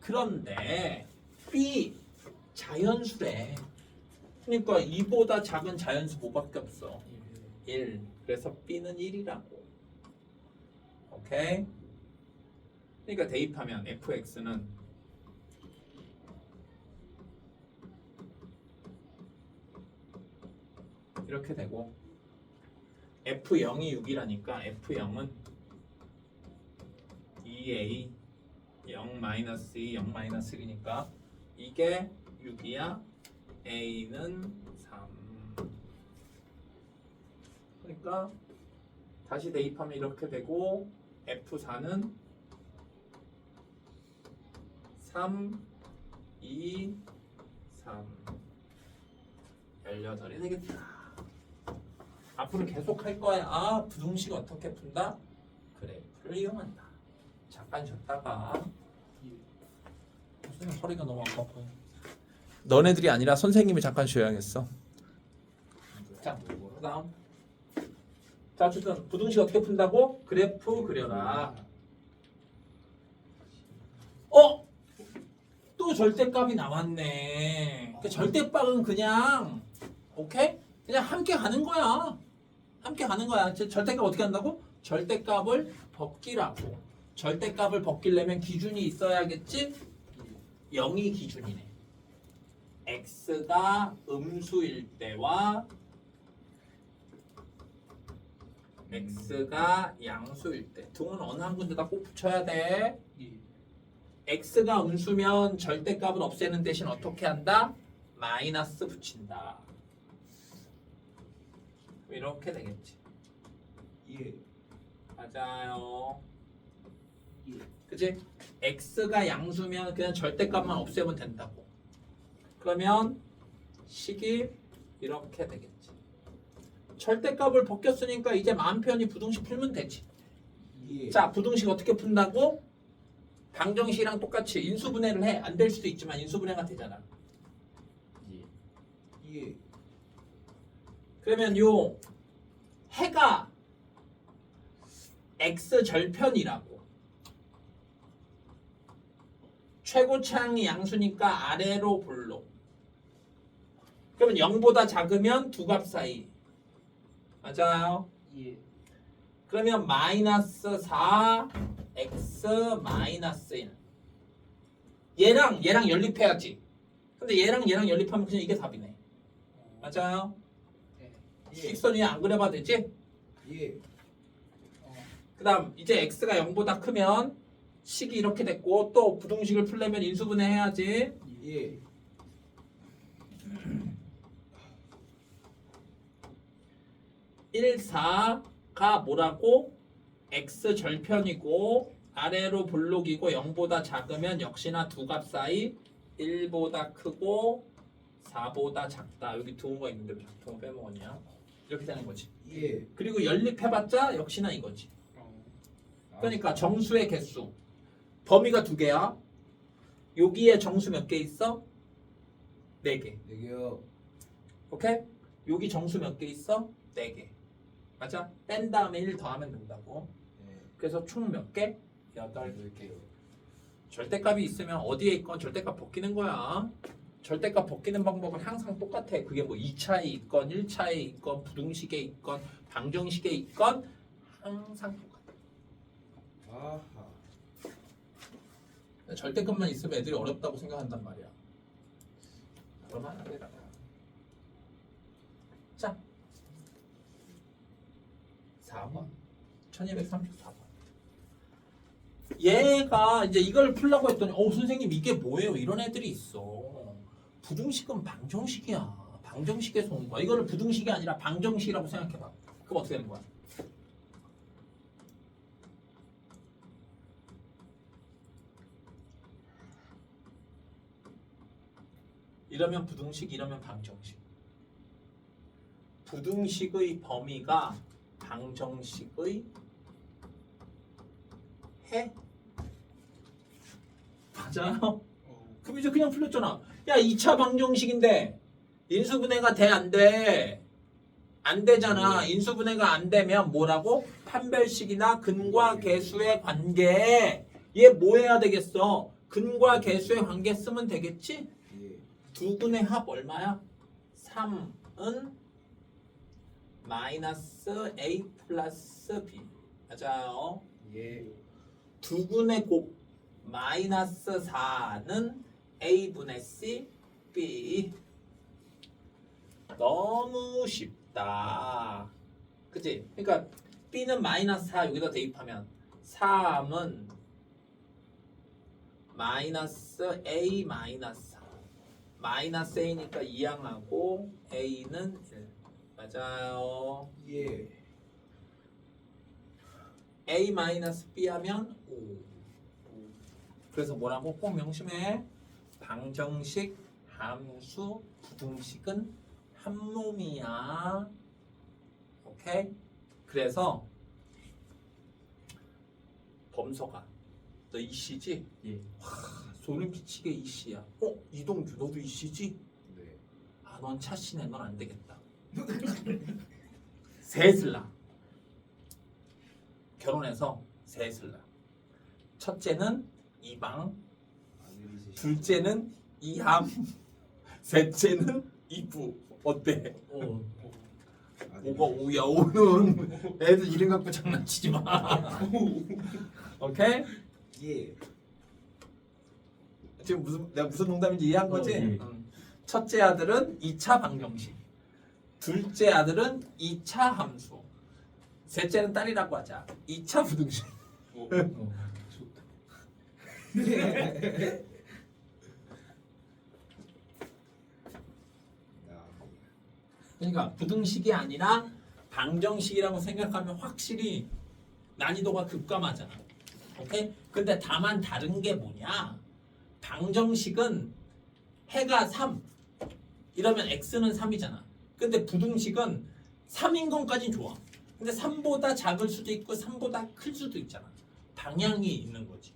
그런데 B 자연수래. 그러니까 2보다 작은 자연수 뭐밖에 없어? 1. 그래서 B는 1이라고. 오케이? 그러니까 대입하면 fx는 이렇게 되고 f0이 6이라니까 f0은 2a 0-2 0-1이니까 이게 6이야. a는 3. 그러니까 다시 대입하면 이렇게 되고 f4는 3, 2, 3 18이 되겠다. 앞으로 계속 할 거야. 아, 부등식 어떻게 푼다? 그래프를 이용한다. 잠깐 쉬었다가 선생님 허리가 너무 아파 보여. 너네들이 아니라 선생님이 잠깐 쉬어야겠어. 자, 그다음. 자, 어쨌든 부등식 어떻게 푼다고? 그래프 그려라. 또 절대값이 나왔네. 그 절대값은 그냥 오케이? 그냥 함께 가는 거야. 함께 가는 거야. 절대값 어떻게 한다고? 절대값을 벗기라고. 절대값을 벗기려면 기준이 있어야겠지? 0이 기준이네. x가 음수일 때와 x가 양수일 때 등은 어느 한 군데다 꼭 붙여야 돼. x가 음수면 절대값을 없애는 대신 어떻게 한다? 마이너스 붙인다. 이렇게 되겠지. 예. 맞아요. 그치? x가 양수면 그냥 절대값만 없애면 된다고. 그러면 식이 이렇게 되겠지. 절대값을 벗겼으니까 이제 마음 편히 부등식 풀면 되지. 예. 자, 부등식 어떻게 푼다고? 방정식이랑 똑같이 인수분해를 해. 안 될 수도 있지만 인수분해가 되잖아. 예. 그러면 요 해가 x 절편이라고. 최고차항이 양수니까 아래로 볼록. 그러면 0보다 작으면 두 값 사이. 맞아요? 예. 그러면 마이너스 4 x 마이너스 1. 얘랑 연립해야지. 근데 얘랑 연립하면 그냥 이게 답이네. 맞아요? 네. 식선 위에 안 그려봐도 되지? 예. 그 다음 이제 x가 0보다 크면 식이 이렇게 됐고 또 부등식을 풀려면 인수분해 해야지. 예. 1, 4가 뭐라고? x 절편이고 아래로 볼록이고 0보다 작으면 역시나 두 값 사이 1보다 크고 4보다 작다. 여기 동호가 있는데 왜 동호 빼먹었냐? 이렇게 되는 거지. 예. 그리고 연립해봤자 역시나 이거지. 그러니까 정수의 개수 범위가 두 개야. 여기에 정수 몇 개 있어? 4개. 4개요. 오케이? 여기 정수 몇 개 있어? 4개. 맞아? 뺀 다음에 1 더하면 된다고. 네. 그래서 총 몇 개? 8개. 8개요. 절대값이 있으면 어디에 있건 절대값 벗기는 거야. 절대값 벗기는 방법은 항상 똑같아. 그게 뭐 2차에 있건 1차에 있건 부등식에 있건 방정식에 있건 항상 똑같아. 아하. 절대값만 있으면 애들이 어렵다고 생각한단 말이야. 그러면 안 되잖아. 자, 4번. 1234번. 얘가 이제 이걸 풀려고 했더니 선생님 이게 뭐예요? 이런 애들이 있어. 부등식은 방정식이야. 방정식에서 온 거야. 이거를 부등식이 아니라 방정식이라고 생각해봐. 그럼 어떻게 되는 거야? 이러면 부등식, 이러면 방정식. 부등식의 범위가 방정식의 해. 맞아요? 그럼 이제 그냥 풀렸잖아. 야, 2차 방정식인데 인수분해가 돼, 안 돼? 안 되잖아. 인수분해가 안 되면 뭐라고? 판별식이나 근과 계수의 관계. 얘 뭐 해야 되겠어? 근과 계수의 관계 쓰면 되겠지? 예. 두 근의 합 얼마야? 3은 마이너스 A 플러스 B. 맞아요. 예. 두 근의 곱 마이너스 4는 A분의 C, B. 너무 쉽다. 그치? 그러니까 B는 마이너스 4 여기다 대입하면 3은 마이너스 A 마이너스 4. 마이너스 A니까 2항하고 A는 1. 맞아요. 예. A 마이너스 B 하면 5. 그래서 뭐라고 꼭 명심해. 방정식, 함수, 부등식은 한 놈이야. 오케이? 그래서 범서가 너 이씨지? 예. 소름 끼치게 이씨야. 이동규 너도 이씨지? 네. 아, 넌 차씨네. 넌 안 되겠다. 셋을 낳아. 결혼해서 셋을 낳아. 첫째는 이방, 아들이 셋이. 둘째는 이함, 셋째는 이부. 어때? 아들이 오가 오야 오는 애들 이름 갖고 장난치지 마. 오케이? 예. 지금 내가 무슨 농담인지 이해한 거지? 예. 첫째 아들은 2차 방정식, 둘째 아들은 2차 함수, 셋째는 딸이라고 하자. 2차 부등식. 그러니까 부등식이 아니라 방정식이라고 생각하면 확실히 난이도가 급감하잖아. 오케이? 근데 다만 다른 게 뭐냐? 방정식은 해가 3 이러면 x는 3이잖아. 근데 부등식은 3인 것까진 좋아. 근데 3보다 작을 수도 있고 3보다 클 수도 있잖아. 방향이 있는 거지.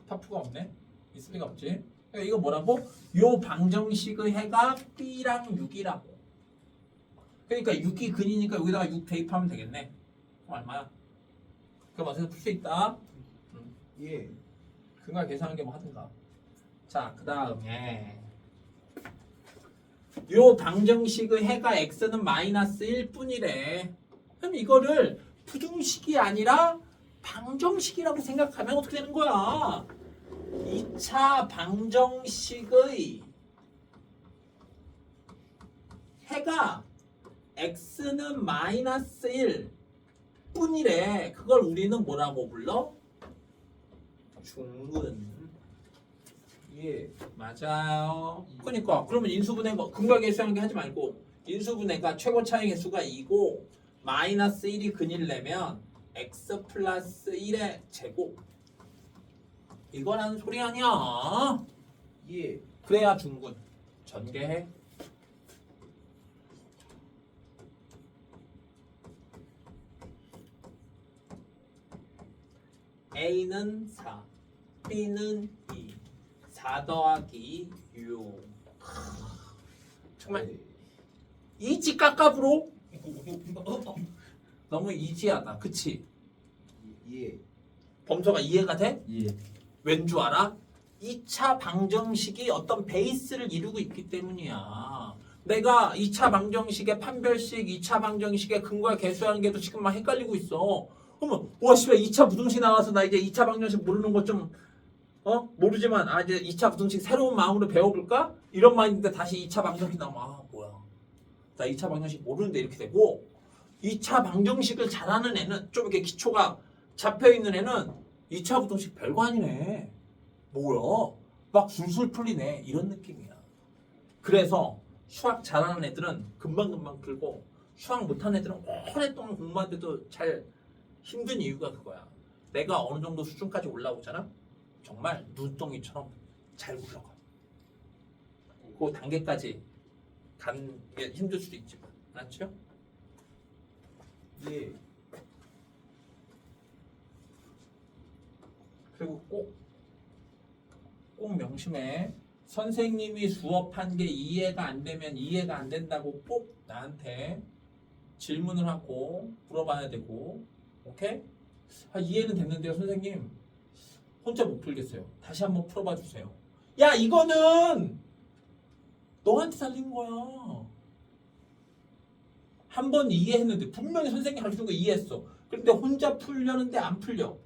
파프가 없네? 있을 리가 없지. 그러니까 이거 뭐라고? 요 방정식의 해가 B랑 6이라고. 그러니까 6이 근이니까 여기다가 6 대입하면 되겠네. 그럼 얼마야? 그럼 어디서 풀 수 있다. 예. 그가 계산한 게 뭐 하든가. 자, 그 다음에 요 방정식의 해가 x는 마이너스 1뿐이래. 그럼 이거를 부등식이 아니라 방정식이라고 생각하면 어떻게 되는 거야? 2차 방정식의 해가 x는 마이너스 1 뿐이래. 그걸 우리는 뭐라고 불러? 중근. 예. 맞아요. 그러니까 그러면 인수분해 근과 계수한 게 하지 말고 인수분해가 최고 차이 개수가 2고 마이너스 1이 근이려면 x 플러스 1의 제곱. 이거라는 소리 아니야. 예. 그래야 중근. 전개해. A는 4, B는 2, 4 더하기 6. 정말 이지 깎아부러? 너무 이지하다. 그치? 예. 범서가 이해가 돼? 예. 왠 줄 알아? 2차 방정식이 어떤 베이스를 이루고 있기 때문이야. 내가 2차 방정식의 판별식, 2차 방정식의 근과 계수하는 게도 지금 막 헷갈리고 있어. 그러면 와 씨발 2차 부등식 나와서 나 이제 2차 방정식 모르는 거 좀 모르지만 이제 2차 부등식 새로운 마음으로 배워볼까? 이런 마인드인데 다시 2차 방정식 나오면 뭐야 나 2차 방정식 모르는데 이렇게 되고 2차 방정식을 잘하는 애는 좀 이렇게 기초가 잡혀있는 애는 2차 부등식 별거 아니네. 뭐야 막 술술 풀리네 이런 느낌이야. 그래서 수학 잘하는 애들은 금방금방 풀고 수학 못하는 애들은 오랫동안 공부하는데도 잘 힘든 이유가 그거야. 내가 어느 정도 수준까지 올라오잖아. 정말 눈덩이처럼 잘 굴러가. 그 단계까지 가는 게 힘들 수도 있지만, 맞죠? 예. 그리고 꼭 명심해. 선생님이 수업한 게 이해가 안 되면 이해가 안 된다고 꼭 나한테 질문을 하고 물어봐야 되고, 오케이? 아, 이해는 됐는데요, 선생님. 혼자 못 풀겠어요. 다시 한번 풀어봐 주세요. 야, 이거는 너한테 달린 거야. 한 번 이해했는데 분명히 선생님 가르치는 거 이해했어. 그런데 혼자 풀려는데 안 풀려.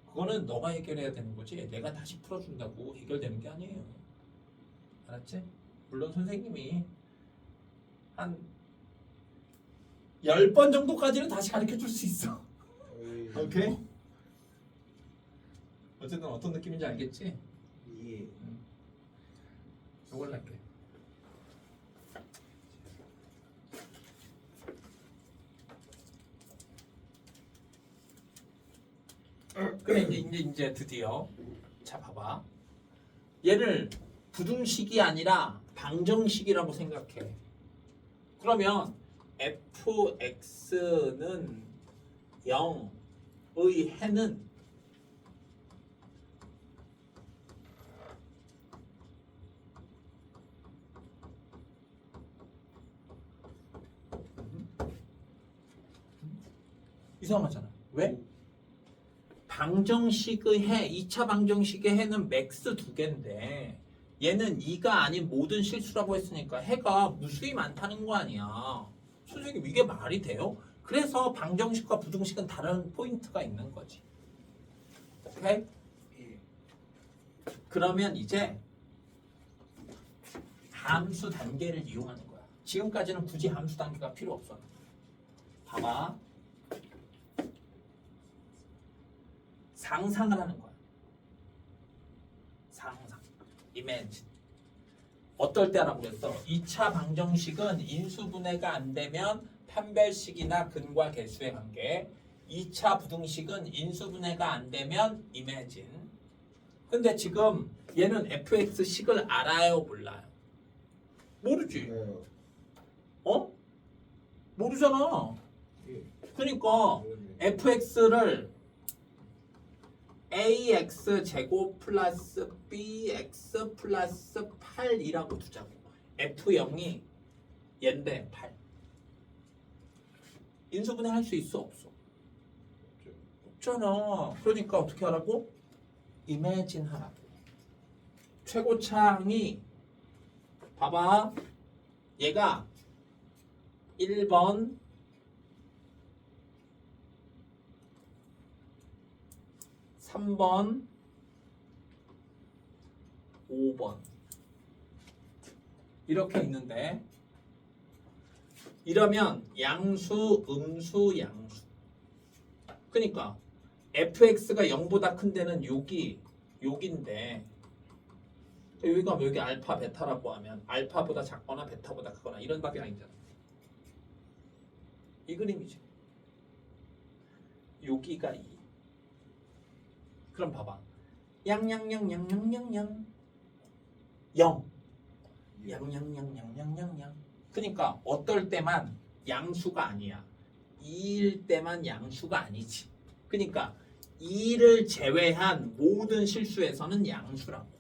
그거는 너가 해결해야 되는 거지. 내가 다시 풀어준다고 해결되는 게 아니에요. 알았지? 물론 선생님이 한 10번 정도까지는 다시 가르쳐 줄 수 있어. 오케이? 어쨌든 어떤 느낌인지 알겠지? 예. 이걸 할게. 그래 이제 드디어 자 봐봐. 얘를 부등식이 아니라 방정식이라고 생각해. 그러면 fx는 0의 해는 이상하잖아. 왜? 방정식의 해, 2차 방정식의 해는 맥스 2개인데 얘는 2가 아닌 모든 실수라고 했으니까 해가 무수히 많다는 거 아니야. 선생님 이게 말이 돼요? 그래서 방정식과 부등식은 다른 포인트가 있는 거지. 오케이? 예. 그러면 이제 함수 단계를 이용하는 거야. 지금까지는 굳이 함수 단계가 필요 없어. 봐봐. 상상을 하는 거야. 상상. imagine. 어떨 때 하라고 그랬어? 2차 방정식은 인수분해가 안 되면 판별식이나 근과 개수의 관계. 2차 부등식은 인수분해가 안 되면 imagine. 근데 지금 얘는 fx식을 알아요, 몰라요? 모르지. 어? 모르잖아. 예. 그러니까 fx를 ax 제곱 플러스 bx 플러스 8이라고 두자고. f0이 얘인데 8. 인수분해 할 수 있어 없어? 없잖아. 그러니까 어떻게 하라고? imagine 하라고. 최고차항이 봐봐. 얘가 1번 3번 5번 이렇게 있는데 이러면 양수, 음수, 양수. 그러니까 fx가 0보다 큰 데는 여기인데 여기가 여기 알파, 베타라고 하면 알파보다 작거나 베타보다 크거나 이런 답이 아니잖아. 이 그림이지. 여기가 2. 그럼 봐봐. 양양양양양양양 0. 양양양양양양양. 그러니까 어떨 때만 양수가 아니야. 2일 때만 양수가 아니지. 그러니까 2를 제외한 모든 실수에서는 양수라고.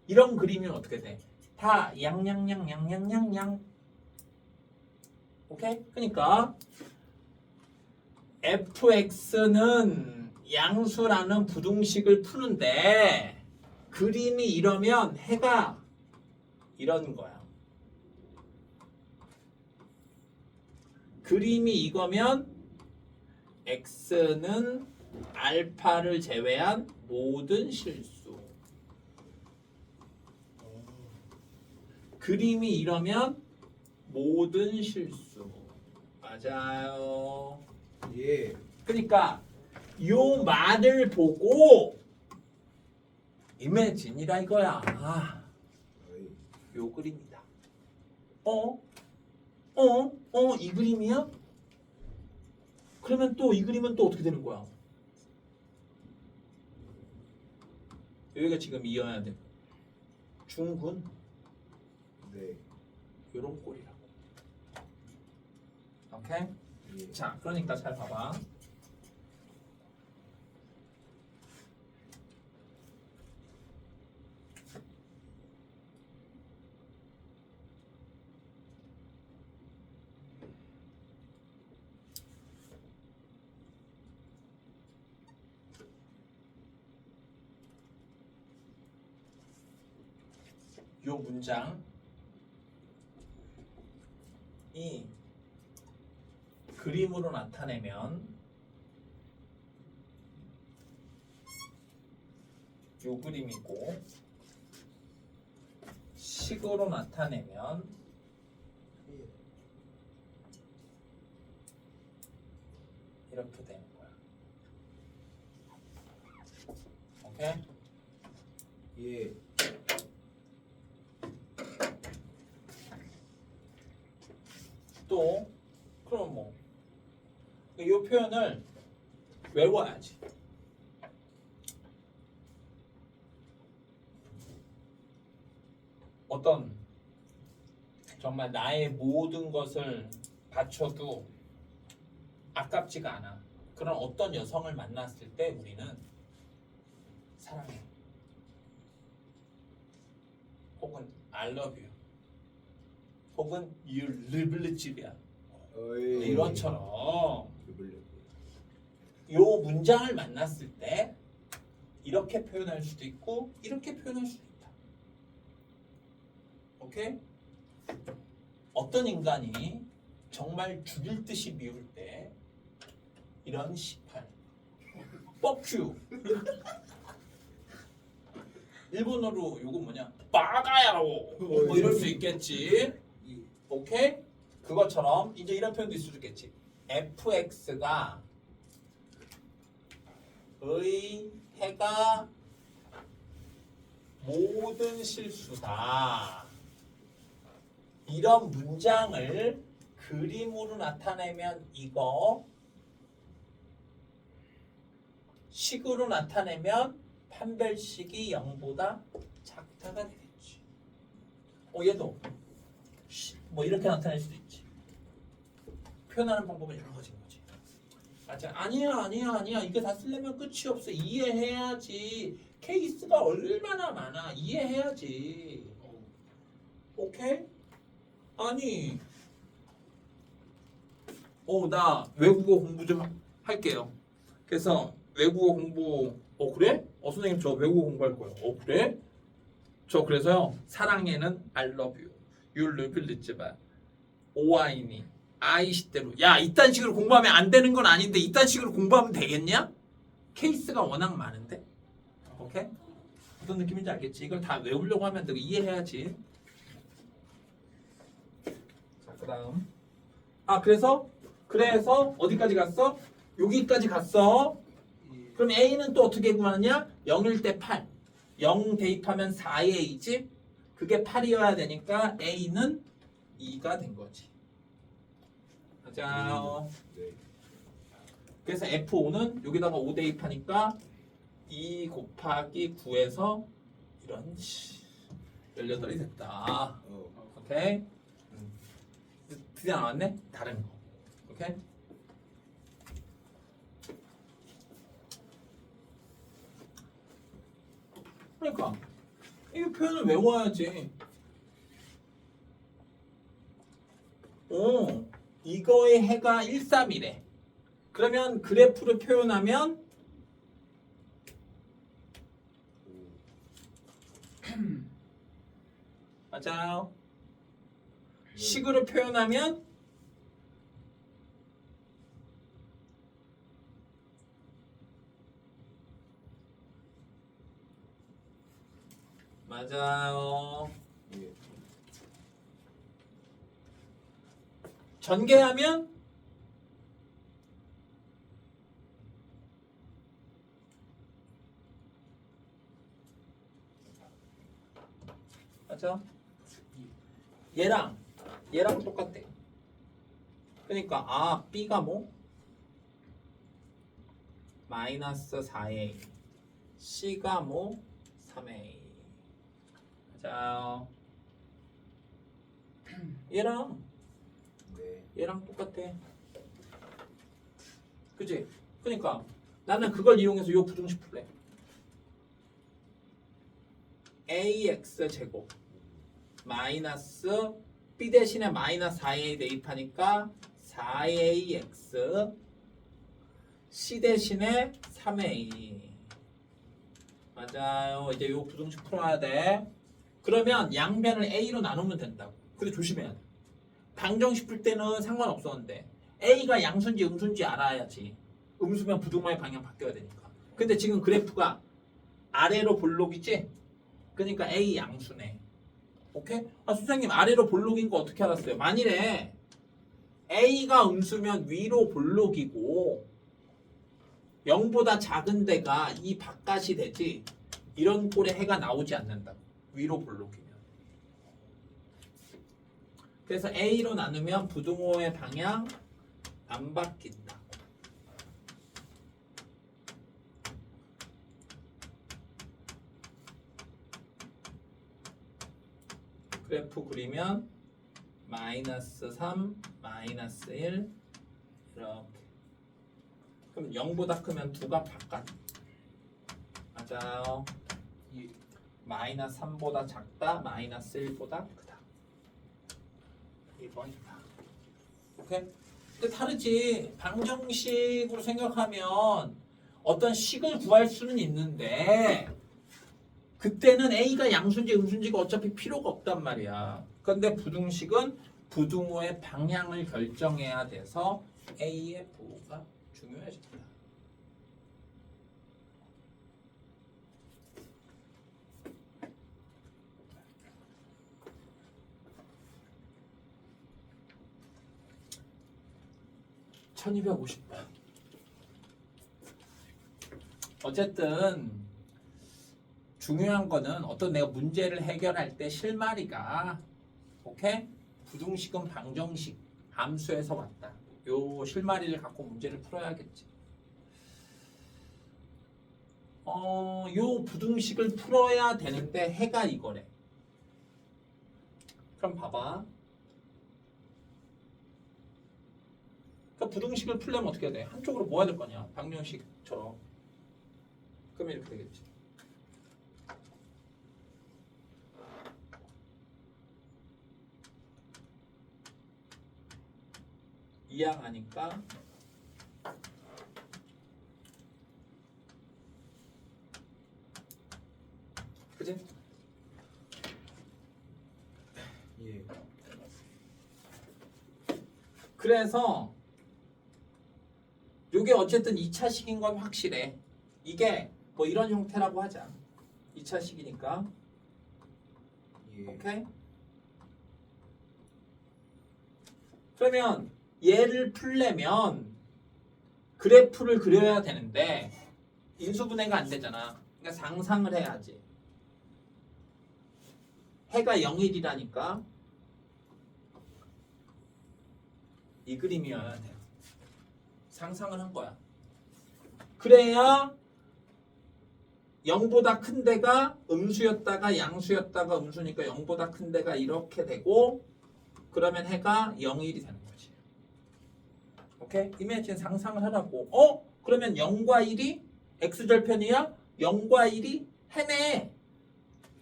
이런 그림이면 어떻게 돼? 다 양양양양양양양. 오케이? 그러니까 fx는 양수라는 부등식을 푸는데 그림이 이러면 해가 이런 거야. 그림이 이거면 x는 알파를 제외한 모든 실수. 그림이 이러면 모든 실수. 맞아요. 예. 그러니까 요 말을 보고 이매진이라 이거야. 요 그림이다. 이 그림이야? 그러면 또 이 그림은 또 어떻게 되는 거야? 여기가 지금 이어야 돼. 중군 네. 요런 꼴이라고. 오케이? 예. 자, 그러니까 잘 봐봐. 요 문장이 그림으로 나타내면 요 그림이고 식으로 나타내면 이렇게 되는 거야. 오케이? 예. 또 그럼 뭐 이 표현을 외워야지. 어떤 정말 나의 모든 것을 바쳐도 아깝지가 않아. 그런 어떤 여성을 만났을 때 우리는 사랑해. 혹은 I love you. 혹은 you live 집이야. 이런처럼 요 문장을 만났을 때 이렇게 표현할 수도 있고 이렇게 표현할 수도 있다. 오케이? 어떤 인간이 정말 죽일 듯이 미울 때 이런 18 뻑큐 일본어로 요거 뭐냐 빠가야로 뭐 이럴 수 있겠지. 오케이? 그것처럼 이제 이런 표현도 있을 수 있겠지. fx가 의 해가 모든 실수다. 이런 문장을 그림으로 나타내면 이거 식으로 나타내면 판별식이 0보다 작다가 되겠지. 얘도 뭐 이렇게 나타낼 수도 있지. 표현하는 방법은 여러 가지인 거지. 맞아. 아니야. 이게 다 쓰려면 끝이 없어. 이해해야지. 케이스가 얼마나 많아. 이해해야지. 오케이? 아니. 나 외국어 공부 좀 할게요. 그래서 외국어 공부. 그래? 선생님 저 외국어 공부할 거예요. 그래? 저 그래서요. 사랑해는 I love you. you'll believe me. 오아이니. 아이 시대로. 야, 이딴 식으로 공부하면 안 되는 건 아닌데 이딴 식으로 공부하면 되겠냐? 케이스가 워낙 많은데. 오케이? 어떤 느낌인지 알겠지? 이걸 다 외우려고 하면 되고 이해해야지. 자, 그다음. 그래서 어디까지 갔어? 여기까지 갔어. 그럼 A는 또 어떻게 구하느냐? 0일 때 8. 0 대입하면 4A지? 그게 8이어야 되니까 A는 2가 된 거지. 맞아요. 네. 그래서 F5는 여기다가 5 대입하니까 2 곱하기 9에서 이런 18이 됐다. 오케이? 드디어 나왔네? 다른 거. 오케이? 그러니까 이 표현을 외워야지. 이거의 해가 131에. 그러면 그래프를 표현하면 맞아요. 식으로 표현하면 맞아요. 예. 전개하면 맞아. 얘랑 똑같대. 그러니까 B가 뭐? 마이너스 4A. C가 뭐? 3A. 맞아요. 얘랑 똑같아. 그치? 그러니까 나는 그걸 이용해서 요 부등식 풀래. ax 제곱 마이너스 b 대신에 마이너스 4a 대입하니까 4ax c 대신에 3a. 맞아요. 이제 요 부등식 풀어야 돼. 그러면 양변을 A로 나누면 된다고. 근데 조심해야 돼. 방정식 풀 때는 상관없었는데 A가 양수인지 음수인지 알아야지. 음수면 부등호의 방향 바뀌어야 되니까. 근데 지금 그래프가 아래로 볼록이지? 그러니까 A 양수네. 오케이? 아, 선생님 아래로 볼록인 거 어떻게 알았어요? 만일에 A가 음수면 위로 볼록이고 0보다 작은 데가 이 바깥이 되지 이런 꼴에 해가 나오지 않는다. 위로 볼록이면. 그래서 A로 나누면 부등호의 방향 안 바뀐다. 그래프 그리면 마이너스 3, 마이너스 1 이렇게. 그럼 0보다 크면 두가 바깥. 맞아요. 이 마이너스 3보다 작다, 마이너스 1보다 크다. 1번이다. 오케이? 근데 다르지. 방정식으로 생각하면 어떤 식을 구할 수는 있는데 그때는 A가 양수인지 음수인지가 어차피 필요가 없단 말이야. 그런데 부등식은 부등호의 방향을 결정해야 돼서 A의 부호가 중요해진다. (1250번) 어쨌든 중요한 거는 어떤 내가 문제를 해결할 때 실마리가 오케이? 부등식은 방정식 함수에서 왔다. 요 실마리를 갖고 문제를 풀어야겠지. 요 부등식을 풀어야 되는데 해가 이거래. 그럼 봐봐. 그러니까 부등식을 풀려면 어떻게 해야 돼? 한쪽으로 모아야 될 거냐? 방정식처럼. 그러면 이렇게 되겠지. 이항하니까 그치? 예. 그래서 요게 어쨌든 2차식인 건 확실해. 이게 뭐 이런 형태라고 하자. 2차식이니까. 예. 오케이? 그러면 얘를 풀려면 그래프를 그려야 되는데 인수분해가 안 되잖아. 그러니까 상상을 해야지. 해가 0일이라니까 이 그림이어야 돼요. 상상을 한 거야. 그래야 0보다 큰 데가 음수였다가 양수였다가 음수니까 0보다 큰 데가 이렇게 되고 그러면 해가 0일이 되는 거지. 오케이? 이미지는 상상을 하라고. 그러면 0과 1이 x절편이야? 0과 1이 해네.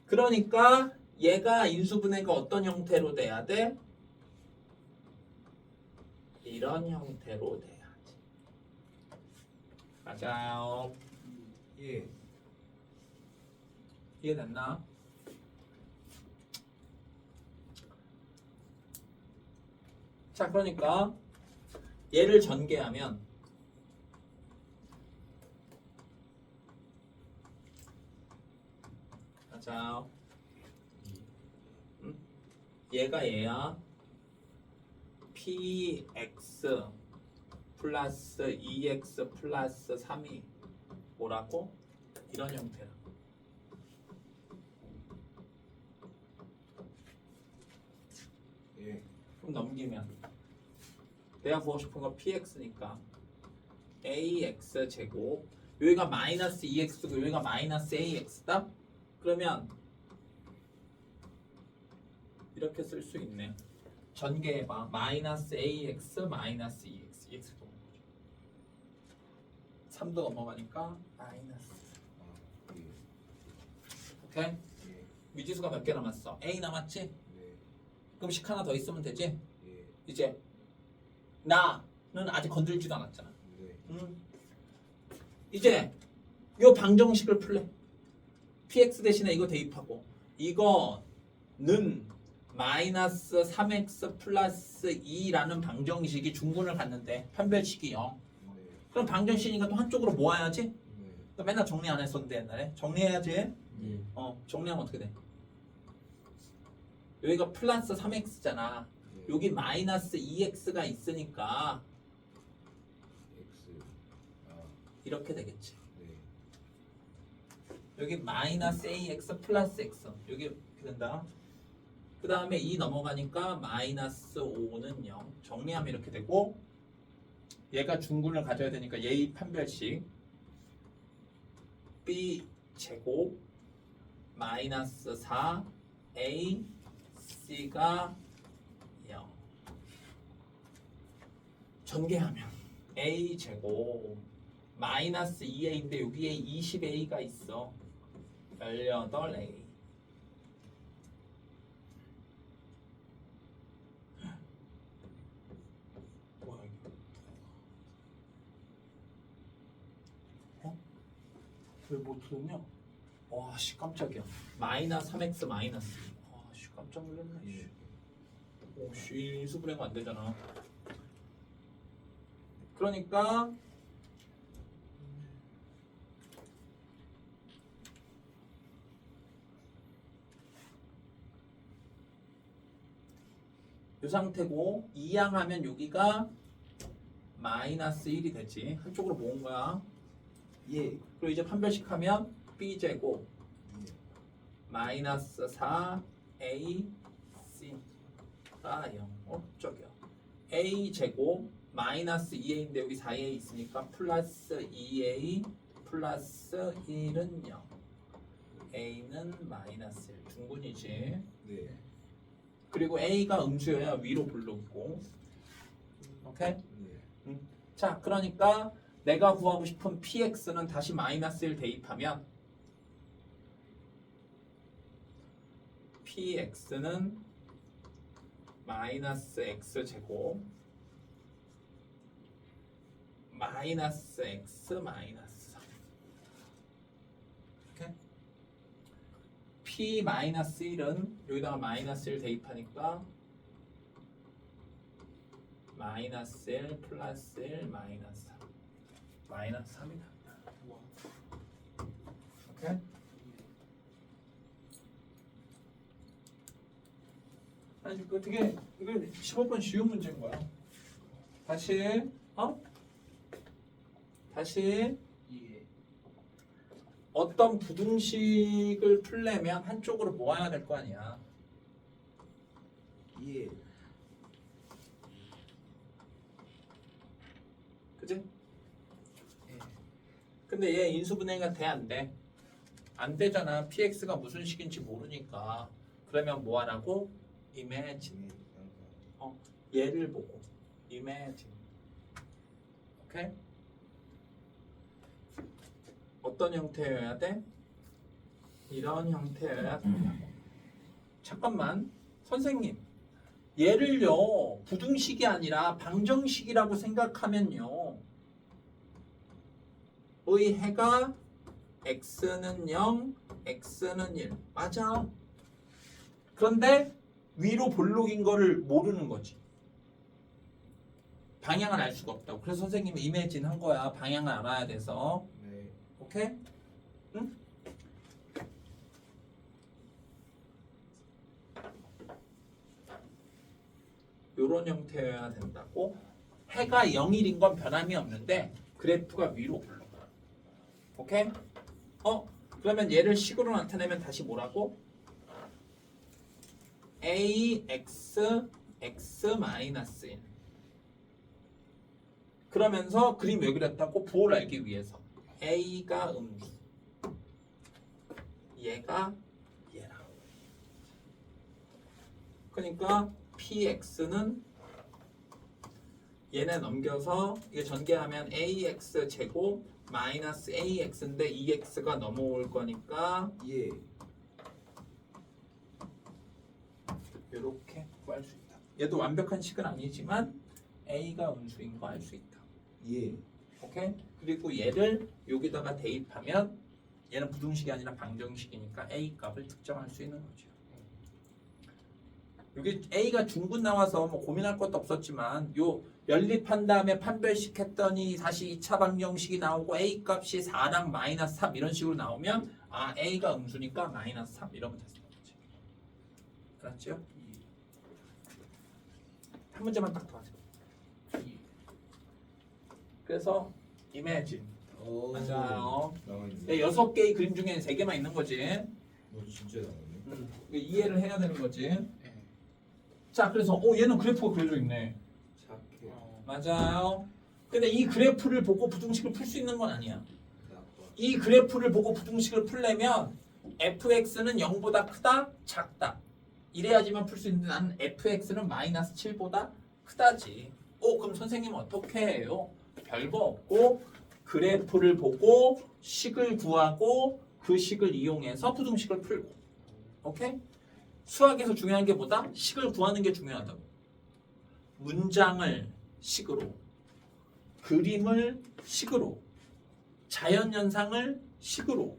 그러니까 얘가 인수분해가 어떤 형태로 돼야 돼? 이런 형태로 돼야지. 맞아요. 예. 이해됐나? 자, 그러니까 얘를 전개하면 맞아요. 얘가 얘야. px 플러스 2x 플러스 3이 뭐라고? 이런 형태라. 예. 그럼 넘기면 내가 구하고 싶은 건 px니까 ax 제곱 여기가 마이너스 2x고 여기가 마이너스 ax다? 그러면 이렇게 쓸 수 있네. 전개해봐. 마이너스 ax 마이너스 2x 2x 넘어가죠. 3도 넘어가니까 마이너스. 아, 예. 오케이? 예. 미지수가 몇 개 남았어? a 남았지? 네. 그럼 식 하나 더 있으면 되지? 예. 이제 나는 아직 건들지도 않았잖아. 네. 이제 요 방정식을 풀래. px 대신에 이거 대입하고 이거 마이너스 3x 플러스 2라는 방정식이 중근을 갖는데 판별식이 0. 네. 그럼 방정식이니까 또 한쪽으로 모아야지. 네. 또 맨날 정리 안 했었는데 옛날에 정리해야지. 네. 정리하면 어떻게 돼? 여기가 플러스 3x잖아. 네. 여기 마이너스 2x가 있으니까 X. 아. 이렇게 되겠지. 네. 여기 마이너스 ax 플러스 x 여기 이렇게 된다. 그 다음에 2 넘어가니까 마이너스 5는 0. 정리하면 이렇게 되고 얘가 중근을 가져야 되니까 얘의 판별식 b 제곱 마이너스 4 a c가 0. 전개하면 a 제곱 마이너스 2a인데 여기에 20a가 있어. 18a. 뭐야 이게? 왜못 들었냐? 와씨 깜짝이야. 마이너스 3x 마이너스. 와씨 깜짝 놀랐네. 씨. 오씨 인수분해가 안 되잖아. 그러니까 이 상태고 이항하면 여기가 마이너스 1이 되지. 한쪽으로 모은 거야. 예. 그리고 이제 판별식 하면 b제곱 예. 마이너스 4 a c가 0. 저기요. a 제곱 마이너스 2a인데 여기 4a 있으니까 플러스 2a 플러스 1은 0. a는 마이너스 1. 중근이지. 네. 그리고 a가 음수여야 위로 불러오고. 오케이? 네. 자, 그러니까 내가 구하고 싶은 px는 다시 마이너스 1 대입하면 px는 마이너스 x 제곱 마이너스 x 마이너스 3. 오케이? p 마이너스 1은 여기다가 마이너스 1 대입하니까 마이너스 1 플러스 1 마이너스 3 마이너스 3이다. 오케이? 아니 이거 되게 이거 15번 쉬운 문제인 거야. 다시 다시 예. 어떤 부등식을 풀려면 한쪽으로 모아야 될 거 아니야. 예. 그지? 예. 근데 얘 인수분해가 돼 안 돼? 안 되잖아. px가 무슨 식인지 모르니까. 그러면 뭐 하라고? imagine. 얘를 보고 imagine. 오케이? 어떤 형태여야 돼? 이런 형태여야 된다고. 잠깐만. 선생님. 얘를요. 부등식이 아니라 방정식이라고 생각하면요. 의 해가 x는 0, x는 1. 맞아. 그런데 위로 볼록인 거를 모르는 거지. 방향을 알 수가 없다고. 그래서 선생님이 이미진 한 거야. 방향을 알아야 돼서. 네. 오케이? 응? 요런 형태여야 된다고. 해가 0일인 건 변함이 없는데 그래프가 위로 올라가. 오케이? 그러면 얘를 식으로 나타내면 다시 뭐라고? ax x 마이너스 1. 그러면서 그림 왜 그렸다고? 부호를 알기 위해서. a가 음수. 얘가 얘랑. 그러니까 px는 얘네 넘겨서 이게 전개하면 ax 제곱 마이너스 ax인데 2x가 넘어올 거니까 예. 이렇게 구할 수 있다. 얘도 완벽한 식은 아니지만 a가 음수인 거 알 수 있다. 예. 오케이? 그리고 얘를 여기다가 대입하면 얘는 부등식이 아니라 방정식이니까 a 값을 특정할 수 있는 거죠. 여기 A가 중분 나와서 뭐 고민할 것도 없었지만 요 연립한 다음에 판별식 했더니 다시 2차 방정식이 나오고 A 값이 4랑 마이너스 3 이런 식으로 나오면 아 A가 음수니까 마이너스 3 이러면 됐어. 알았죠? 한 문제만 딱 더 하자. 그래서 imagine 오. 맞아요. 나와있네. 6개의 그림 중에 3개만 있는 거지. 너 진짜 나왔네. 이해를 해야 되는 거지. 네. 자, 그래서 얘는 그래프가 그려져 있네. 착해. 맞아요. 근데 이 그래프를 보고 부등식을 풀 수 있는 건 아니야. 나빠. 이 그래프를 보고 부등식을 풀려면 fx는 0보다 크다, 작다. 이래야지만 풀 수 있는데 나는 fx는 마이너스 7보다 크다지. 그럼 선생님은 어떻게 해요? 별거 없고 그래프를 보고 식을 구하고 그 식을 이용해서 부등식을 풀고. 오케이? 수학에서 중요한 게 뭐다? 식을 구하는 게 중요하다고. 문장을 식으로, 그림을 식으로, 자연현상을 식으로,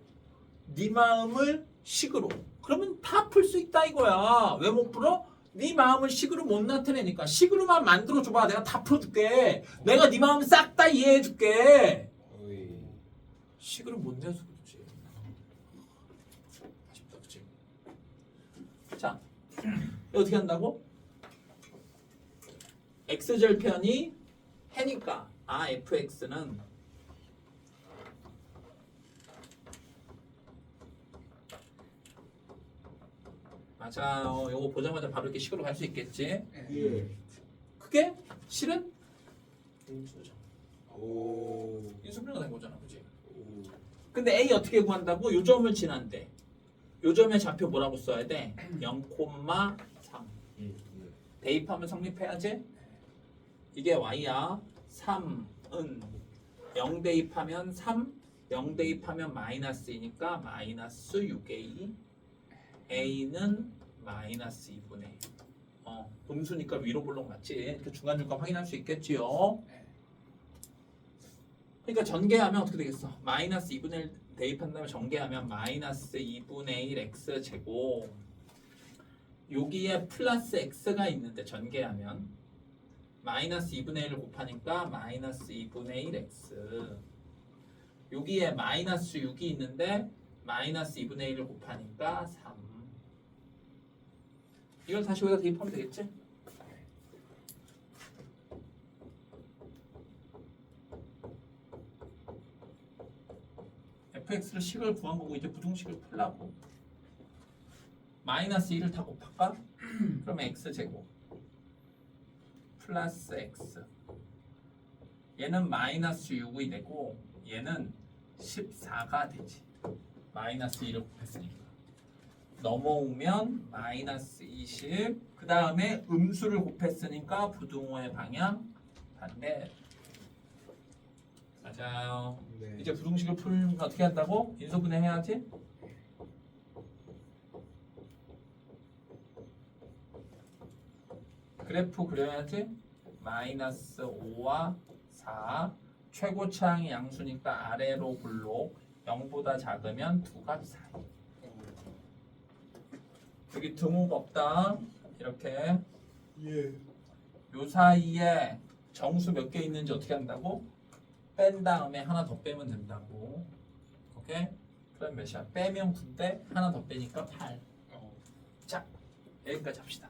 네 마음을 식으로. 그러면 다 풀 수 있다 이거야. 왜 못 풀어? 네 마음을 식으로 못 나타내니까. 식으로만 만들어줘봐. 내가 다 풀어줄게. 내가 네 마음 싹 다 이해해줄게. 어이. 식으로 못 내서 그렇지. 아쉽다 그치? 자, 이거 어떻게 한다고? x절편이 해니까 fx는 맞아요. 요거 보자마자 바로 이렇게 식으로 갈 수 있겠지? 예. 그게 실은 인수죠. 오. 인수분해가 된 거잖아, 그치? 오. 근데 A 어떻게 구한다고? 요 점을 지난대. 요 점의 좌표 뭐라고 써야 돼? 0,3. 예. 대입하면 성립해야지. 이게 y야. 3은 0 대입하면 3, 0 대입하면 마이너스 2니까 마이너스 6a. a는 마이너스 2분의 1. 음수니까 위로 볼록 맞지? 이렇게 중간중간 확인할 수 있겠지요. 그러니까 전개하면 어떻게 되겠어? 마이너스 2분의 1 대입한다면 전개하면 마이너스 2분의 1 x 제곱. 여기에 플러스 x가 있는데 전개하면 마이너스 2분의 1을 곱하니까 마이너스 2분의 1 x. 여기에 마이너스 6이 있는데 마이너스 2분의 1을 곱하니까 3. 이걸 다시 여기다 대입하면 되겠지? fx를 식을 구한 거고 이제 부등식을 풀라고. 마이너스 2를 다 곱할까? 그러면 x제곱 플러스 x. 얘는 마이너스 6이 되고 얘는 14가 되지. 마이너스 2를 곱했으니까. 넘어오면 마이너스 20. 그 다음에 음수를 곱했으니까 부등호의 방향 반대. 맞아요. 네. 이제 부등식을 풀면 어떻게 한다고? 인수분해 해야지. 그래프 그려야지. 마이너스 5와 4. 최고차항이 양수니까 아래로 볼록. 0보다 작으면 두 값 사이. 여기 등호가 없다. 이렇게 예. 요 사이에 정수 몇 개 있는지 어떻게 한다고? 뺀 다음에 하나 더 빼면 된다고. 오케이? 그럼 몇이야? 빼면 9대 하나 더 빼니까 8. 자, 여기까지 합시다.